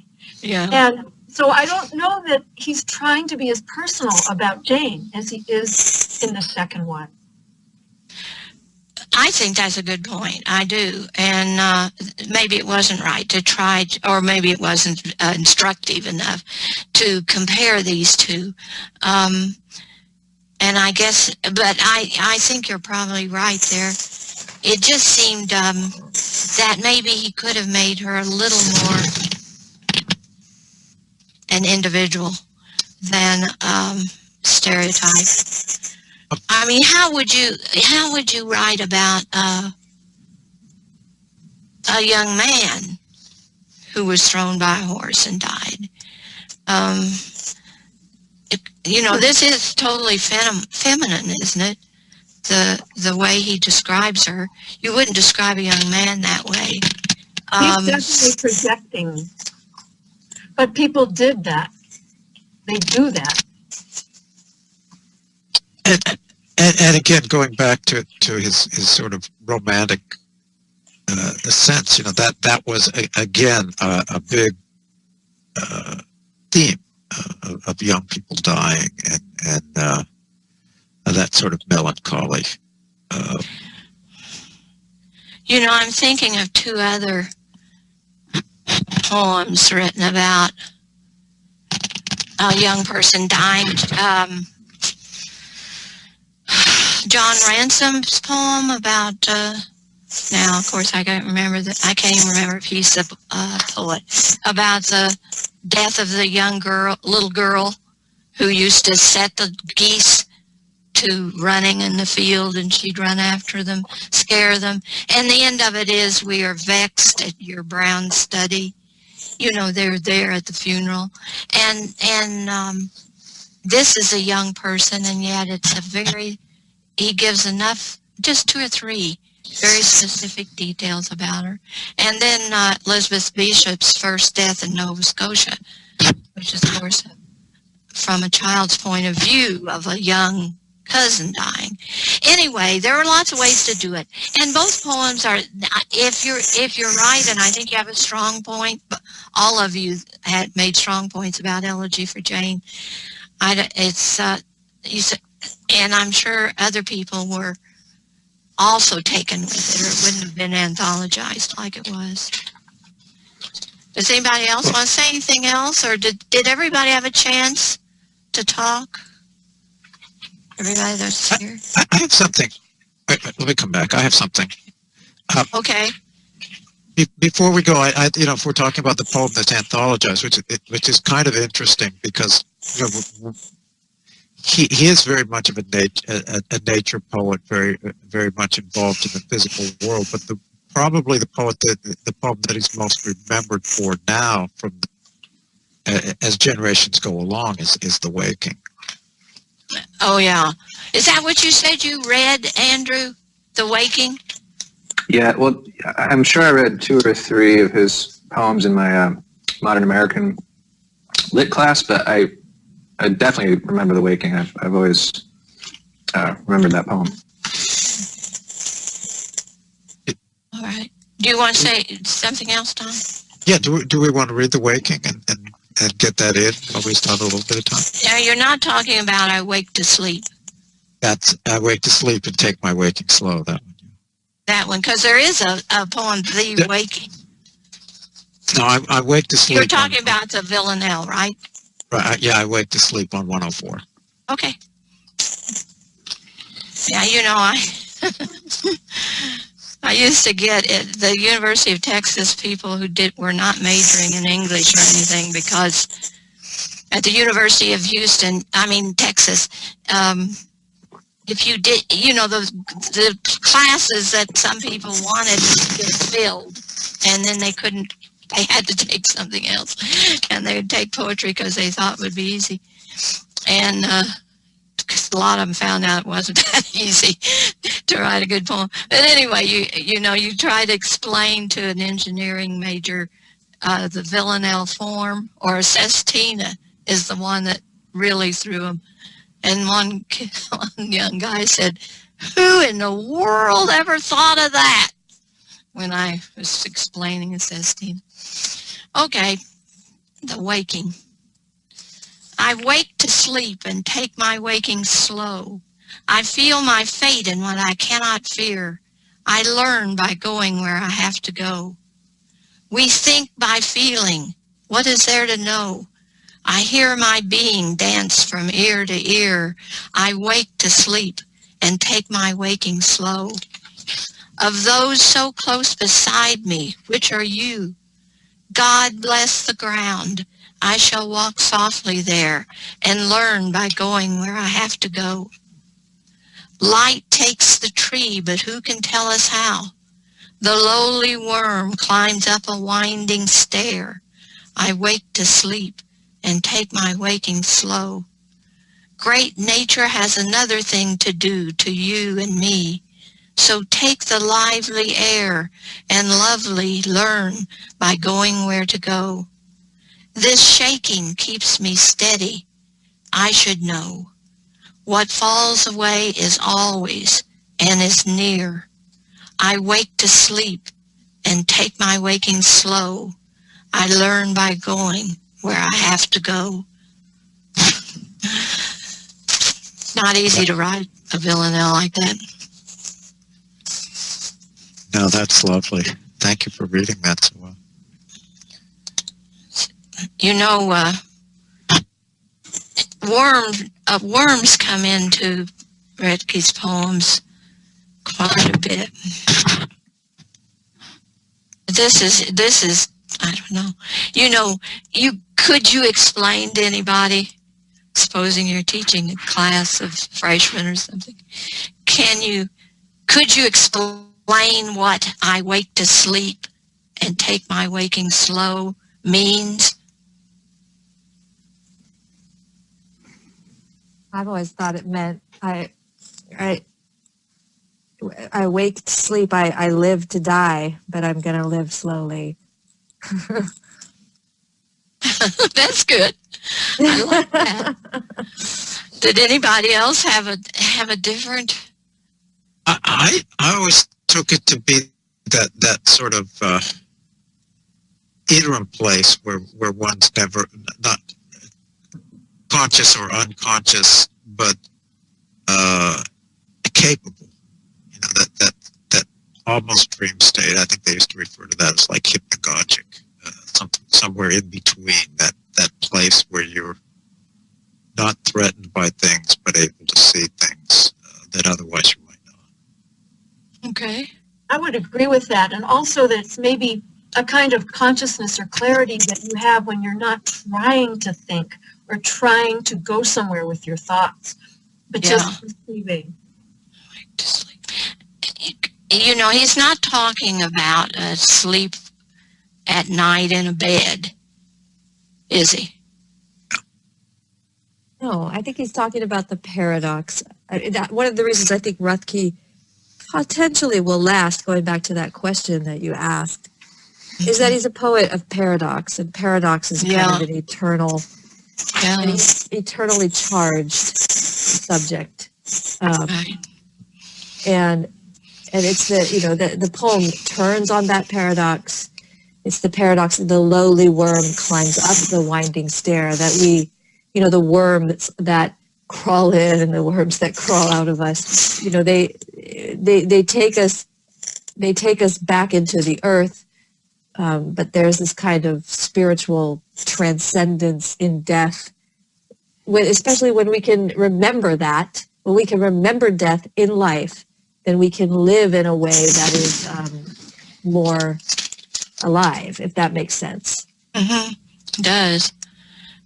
Yeah. And so I don't know that he's trying to be as personal about Jane as he is in the second one. I think that's a good point. I do. And maybe it wasn't right to try, or maybe it wasn't instructive enough to compare these two. And I guess, but I think you're probably right there. It just seemed that maybe he could have made her a little more an individual than stereotype. I mean, how would you write about a young man who was thrown by a horse and died? This is totally feminine, isn't it? The way he describes her. You wouldn't describe a young man that way. He's definitely projecting. But people did that. They do that. And again, going back to his sort of romantic sense, that was again a big theme of young people dying and that sort of melancholy. I'm thinking of two other poems written about a young person dying. John Ransom's poem about, now, of course, I can't remember I can't even remember if he's a poet, about the death of the little girl who used to set the geese to running in the field, and she'd run after them, scare them. And the end of it is, we are vexed at your brown study. You know, they're there at the funeral. And this is a young person, and yet it's a very, he gives enough, just 2 or 3 very specific details about her. And then Elizabeth Bishop's first death in Nova Scotia, which is, of course, from a child's point of view of a young cousin dying. Anyway, there are lots of ways to do it, and both poems are, if you're right, and I think you have a strong point, but all of you had made strong points about Elegy for Jane. You said, and I'm sure other people were also taken with it, or it wouldn't have been anthologized like it was. Does anybody else want to say anything else, or did everybody have a chance to talk? Everybody that's here? I have something. Wait, let me come back. I have something. Okay. Before we go, if we're talking about the poem that's anthologized, which is kind of interesting, because he is very much of a nature poet, very much involved in the physical world. But probably the poem that he's most remembered for now, from as generations go along, is The Waking. Oh yeah, is that what you said you read, Andrew? The Waking? Yeah, well, I'm sure I read 2 or 3 of his poems in my Modern American lit class, but I definitely remember The Waking. I've always remembered that poem. All right. Do you want to say something else, Tom? Yeah. Do we want to read The Waking and get that in while we still have a little bit of time? Yeah, you're not talking about I Wake to Sleep. That's I Wake to Sleep and Take My Waking Slow. That one. That one, because there is a poem, The Waking. No, I Wake to Sleep. You're talking about the Villanelle, right? Right. Yeah, I Wake to Sleep on 104. Okay. Yeah, you know, I used to get at the University of Texas people who were not majoring in English or anything, because at the University of Texas, if you did, you know, the classes that some people wanted to get filled, and then they had to take something else, and they would take poetry because they thought it would be easy. And because a lot of them found out it wasn't that easy to write a good poem. But anyway, you try to explain to an engineering major the Villanelle form, or sestina is the one that really threw them. And one young guy said, "Who in the world ever thought of that?" when I was explaining a sestina. Okay, The Waking. I wake to sleep and take my waking slow. I feel my fate in what I cannot fear. I learn by going where I have to go. We think by feeling. What is there to know? I hear my being dance from ear to ear. I wake to sleep and take my waking slow. Of those so close beside me, which are you? God bless the ground. I shall walk softly there and learn by going where I have to go. Light takes the tree, but who can tell us how? The lowly worm climbs up a winding stair. I wake to sleep and take my waking slow. Great nature has another thing to do to you and me. So take the lively air and lovely learn by going where to go. This shaking keeps me steady. I should know. What falls away is always and is near. I wake to sleep and take my waking slow. I learn by going where I have to go. Not easy to write a villanelle like that. No, that's lovely. Thank you for reading that so well. You know, worms come into Rothke's poems quite a bit. This is, I don't know. Could you explain to anybody, supposing you're teaching a class of freshmen or something, could you explain what I wake to sleep and take my waking slow means? I've always thought it meant I wake to sleep, I live to die, but I'm going to live slowly. That's good. I like that. Did anybody else have a different? I always took it to be that sort of interim place where one's never not conscious or unconscious, but capable. That almost dream state. I think they used to refer to that as like hypnagogic, somewhere in between that place where you're not threatened by things, but able to see things that otherwise you might not. Okay. I would agree with that. And also that it's maybe a kind of consciousness or clarity that you have when you're not trying to think or trying to go somewhere with your thoughts, but just receiving. He's not talking about sleep at night in a bed, is he? No, I think he's talking about the paradox. One of the reasons I think Rothke potentially will last, going back to that question that you asked, is that he's a poet of paradox, and paradox is kind of an eternal, an eternally charged subject. Right. And it's the poem turns on that paradox. It's the paradox that the lowly worm climbs up the winding stair, that we, the worms that crawl in and the worms that crawl out of us, they take us back into the earth. But there's this kind of spiritual transcendence in death, especially when we can remember that, when we can remember death in life, then we can live in a way that is more alive, if that makes sense. Mm-hmm. It does.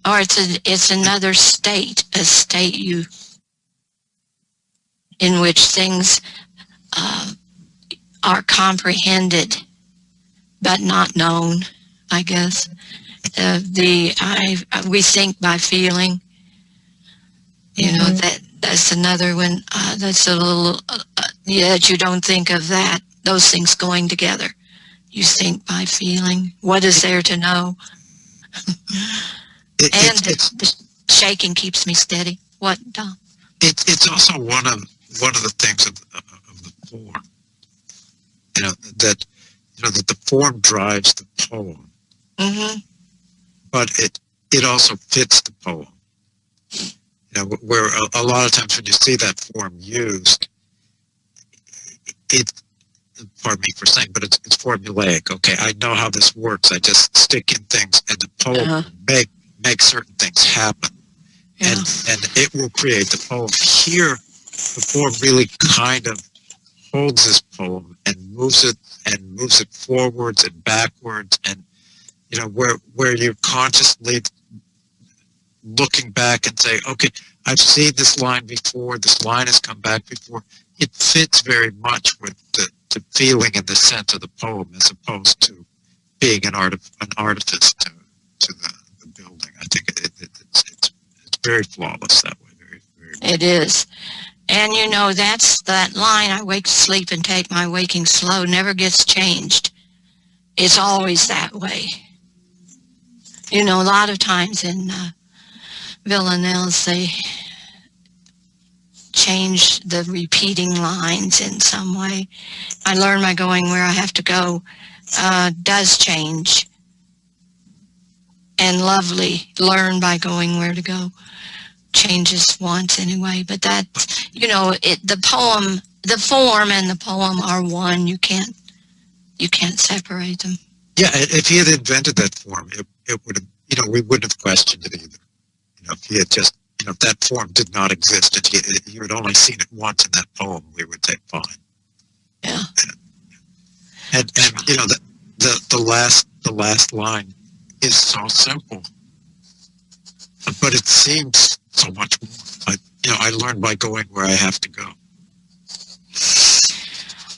Or it's another state, a state in which things are comprehended but not known, I guess. We think by feeling. That's another one. That's a little. You don't think of that. Those things going together. You think by feeling. What is there to know? The shaking keeps me steady. What, Tom? It's also one of the things of the form. That the form drives the poem. Mm-hmm. But it also fits the poem. Where a lot of times when you see that form used, pardon me for saying, but it's formulaic. Okay, I know how this works. I just stick in things, and the poem make certain things happen, and it will create the poem. Here, the form really kind of holds this poem and moves it forwards and backwards, and where you're consciously looking back and say, okay, I've seen this line before, this line has come back before. It fits very much with the feeling and the sense of the poem, as opposed to being an artifice to the building. I think it's very flawless that way. Very, very. It is. And that's that line, I wake to sleep and take my waking slow, never gets changed. It's always that way. A lot of times in villanelles, they change the repeating lines in some way. I learn my going where I have to go does change. And lovely, learn by going where to go. Changes once anyway, but that, the poem, the form and the poem are one. You can't separate them. Yeah, if he had invented that form, it would have, we wouldn't have questioned it either. If he had just if that form did not exist, if you had only seen it once in that poem, we would say fine. Yeah. And the last line is so simple, but it seems so much more. I learned by going where I have to go.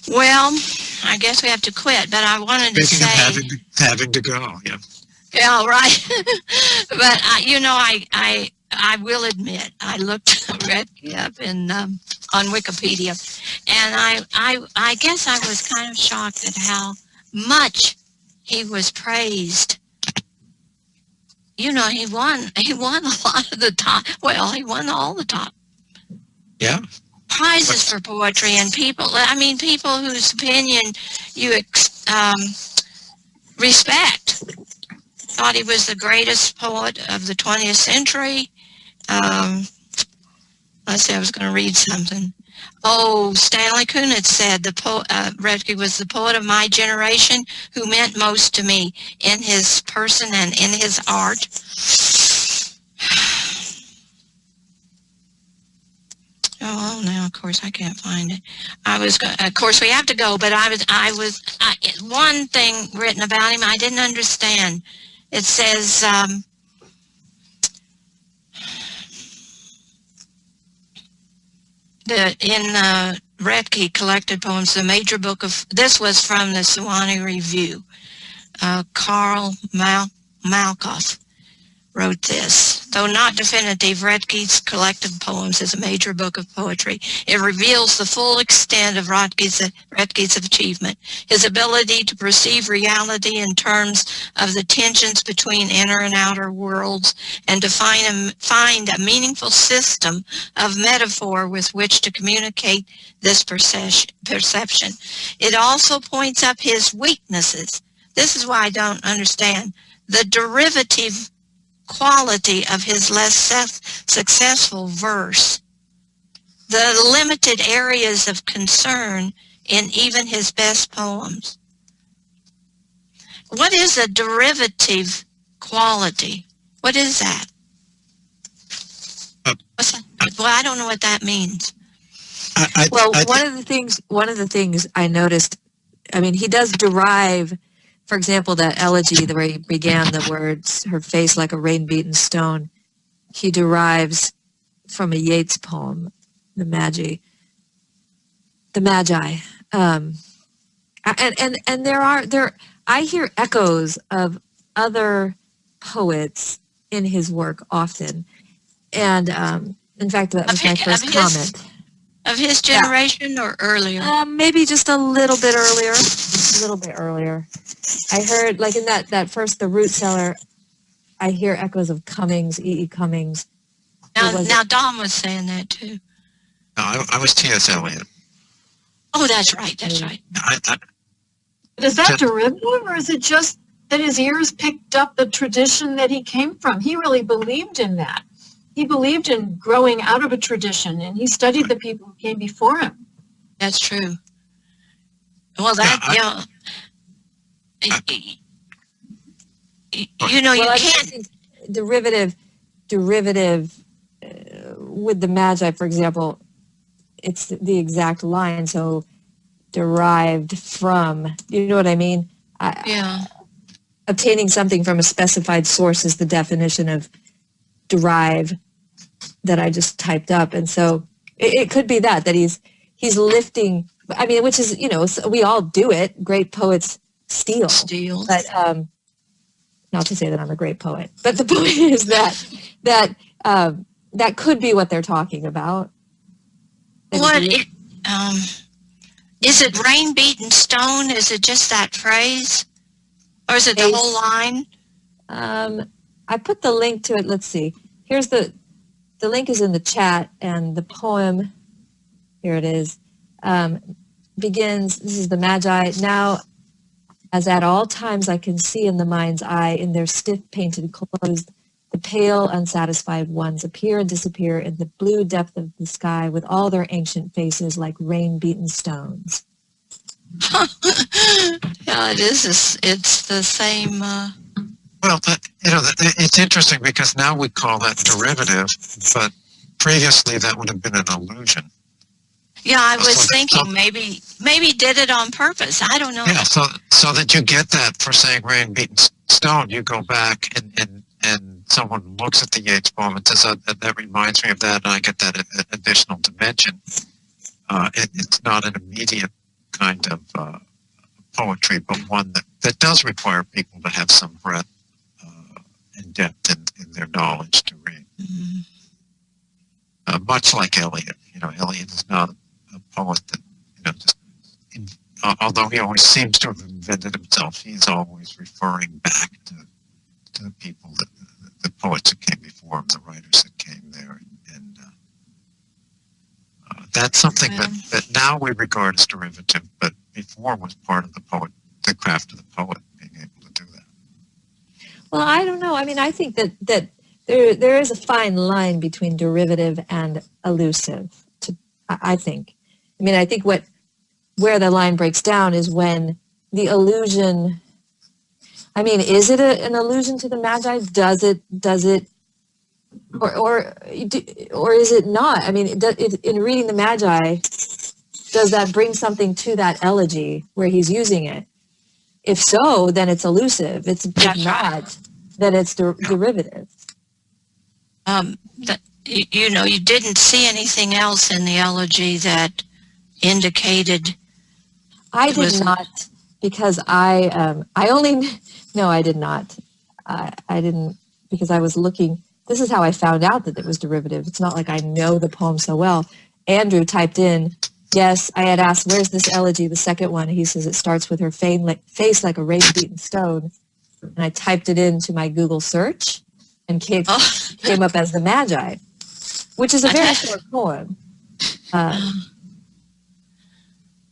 Well, I guess we have to quit, but I wanted to Speaking say... of having to go, yeah. Yeah, right. But, I will admit, I looked Rothke up on Wikipedia, and I guess I was kind of shocked at how much he was praised. He won a lot of the top. Well, he won all the top. Yeah. Prizes for poetry, and people whose opinion you respect. Thought he was the greatest poet of the 20th century. Let's see, I was going to read something. Oh, Stanley Kunitz said Rothke was the poet of my generation who meant most to me in his person and in his art. Oh, now of course I can't find it. Of course we have to go, but one thing written about him I didn't understand. It says, in Rothke collected poems, the major book of, this was from the Sewanee Review. Karl Malkoff wrote this. Though not definitive, Rothke's collected poems is a major book of poetry. It reveals the full extent of Rothke's achievement, his ability to perceive reality in terms of the tensions between inner and outer worlds, and to find a meaningful system of metaphor with which to communicate this perception. It also points up his weaknesses. This is why I don't understand the derivative quality of his less successful verse, the limited areas of concern in even his best poems. What is a derivative quality? What is that? What's that? Well, I don't know what that means. One of the things I noticed, he does derive, for example, that elegy where he began the words, her face like a rain-beaten stone, he derives from a Yeats poem, the Magi. And I hear echoes of other poets in his work often. And in fact, that was my first comment. Of his generation or earlier? Maybe just a little bit earlier. I heard, like in that first, The Root Cellar, I hear echoes of Cummings, E.E. Cummings. Now Don was saying that too. No, I was T.S. Eliot. Oh, that's right. Is that derivative, or is it just that his ears picked up the tradition that he came from? He really believed in that. He believed in growing out of a tradition, and he studied the people who came before him. That's true. Well, you can't. Derivative with the Magi, for example, it's the exact line. So derived from, you know what I mean? Obtaining something from a specified source is the definition of derive that I just typed up. And so it could be that he's lifting, which is, we all do it. Great poets steal. But not to say that I'm a great poet, but the point is that could be what they're talking about. Is it rain-beaten stone? Is it just that phrase? Or is it the whole line? I put the link to it. Let's see. Here's the link is in the chat, and the poem, here it is, begins, this is the Magi. Now, as at all times I can see in the mind's eye, in their stiff painted clothes, the pale unsatisfied ones appear and disappear in the blue depth of the sky with all their ancient faces like rain-beaten stones. Yeah, it is. It's the same. Well, it's interesting because now we call that derivative, but previously that would have been an illusion. Yeah, I was So- thinking maybe did it on purpose. I don't know. Yeah, so that you get that for saying rain beaten stone, you go back and someone looks at the Yeats poem and says, that reminds me of that, and I get that additional dimension. It's not an immediate kind of poetry, but one that does require people to have some breadth and depth in their knowledge to read. Mm-hmm. Much like Eliot. Eliot is not a poet that, just although he always seems to have invented himself, he's always referring back to the people, the poets that came before him, the writers that came there. And that's something that now we regard as derivative, but before was part of the craft of the poet, being able to do that. Well, I don't know. I mean, I think that there is a fine line between derivative and elusive. I think. I mean, I think where the line breaks down is when the illusion. I mean, is it an allusion to the Magi? Does it, or is it not? I mean, in reading the Magi, does that bring something to that elegy where he's using it? If so, then it's elusive. If not, then it's derivative. You didn't see anything else in the elegy that indicated. I did not, because I did not. I didn't, because I was looking. This is how I found out that it was derivative. It's not like I know the poem so well. Andrew typed in, yes, I had asked, where's this elegy, the second one? He says it starts with her face like a rain-beaten stone. And I typed it into my Google search and came up as the Magi, which is a very short poem,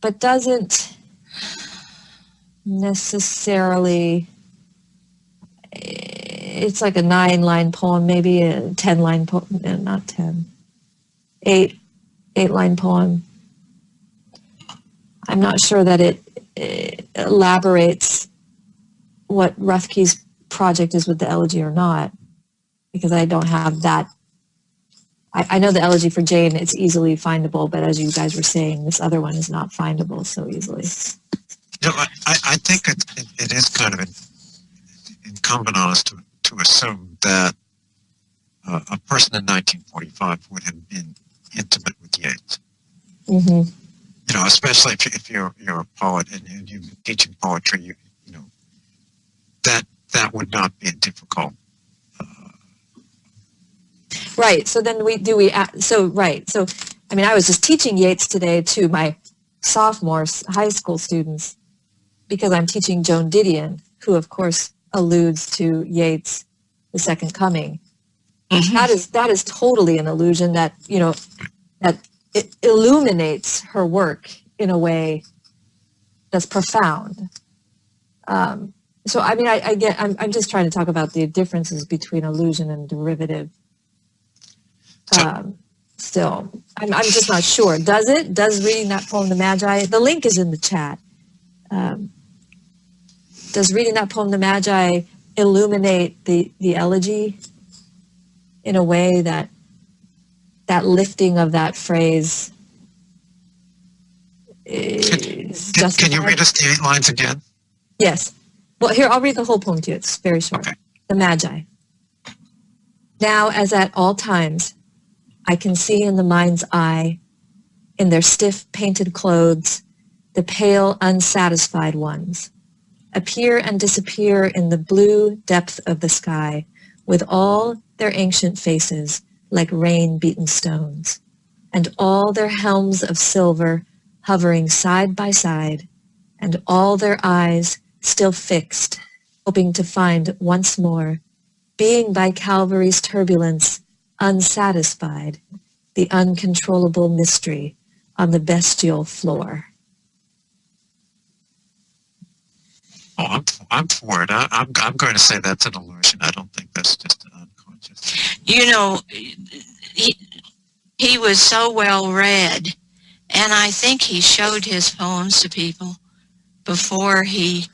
but doesn't necessarily, it's like a 9-line poem, maybe a 10-line poem, not 10, 8-line poem. I'm not sure that it elaborates what Rothke's project is with the elegy or not, because I don't have that. I know the elegy for Jane, it's easily findable, but as you guys were saying, this other one is not findable so easily. I think it is kind of incumbent on us to assume that a person in 1945 would have been intimate with Yeats. Mm-hmm. Especially if you're a poet and you've been teaching poetry, that would not be a difficult. Right. So then So I mean, I was just teaching Yeats today to my sophomores, high school students, because I'm teaching Joan Didion, who of course alludes to Yeats, The Second Coming. Mm-hmm. That is totally an allusion that that it illuminates her work in a way that's profound. So I mean, I'm just trying to talk about the differences between allusion and derivative. Still, I'm just not sure. Does reading that poem, The Magi, the link is in the chat. Does reading that poem, The Magi, illuminate the elegy in a way that lifting of that phrase is justified? Can you read us the 8 lines again? Yes. Well, here, I'll read the whole poem to you. It's very short. Okay. The Magi. Now, as at all times, I can see in the mind's eye, in their stiff painted clothes, the pale, unsatisfied ones, appear and disappear in the blue depth of the sky, with all their ancient faces like rain-beaten stones, and all their helms of silver hovering side by side, and all their eyes still fixed, hoping to find once more, being by Calvary's turbulence unsatisfied, the uncontrollable mystery on the bestial floor. Oh, I'm for it. I'm going to say that's an illusion. I don't think that's just an unconscious. He was so well read, and I think he showed his poems to people before he,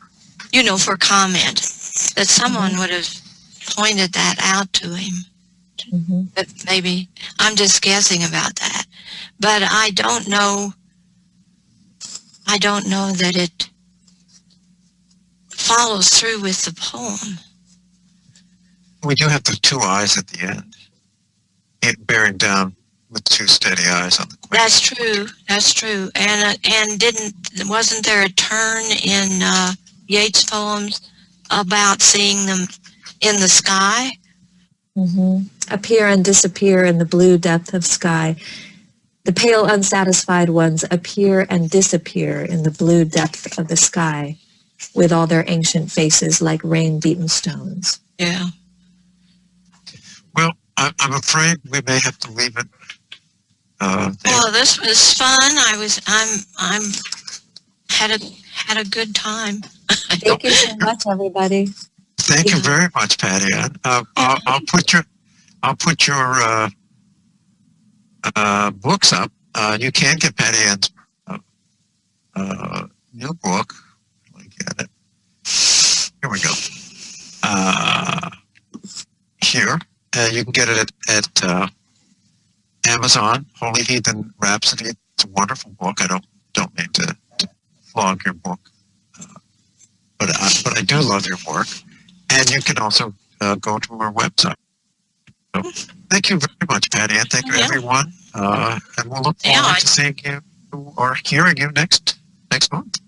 for comment. that someone would have pointed that out to him. Mm-hmm. But maybe I'm just guessing about that. But I don't know that it follows through with the poem. We do have the two eyes at the end. It bearing down with two steady eyes on the queen. That's true. That's true. And wasn't there a turn in Yeats' poems about seeing them in the sky? Mm-hmm. Appear and disappear in the blue depth of sky. The pale unsatisfied ones appear and disappear in the blue depth of the sky with all their ancient faces like rain-beaten stones. Yeah. Well, I'm afraid we may have to leave it there. Well, this was fun. I'm had a good time. Thank you so much, everybody. Thank you very much, Pattiann. I'll put your books up. You can get Pattiann's new book. Let me get it. Here we go. Here, you can get it at Amazon. Holy Heathen Rhapsody. It's a wonderful book. I don't mean to flog your book, but I do love your work. And you can also go to our website. So thank you very much, Pattiann. Thank you, everyone. And we'll look forward to seeing you or hearing you next month.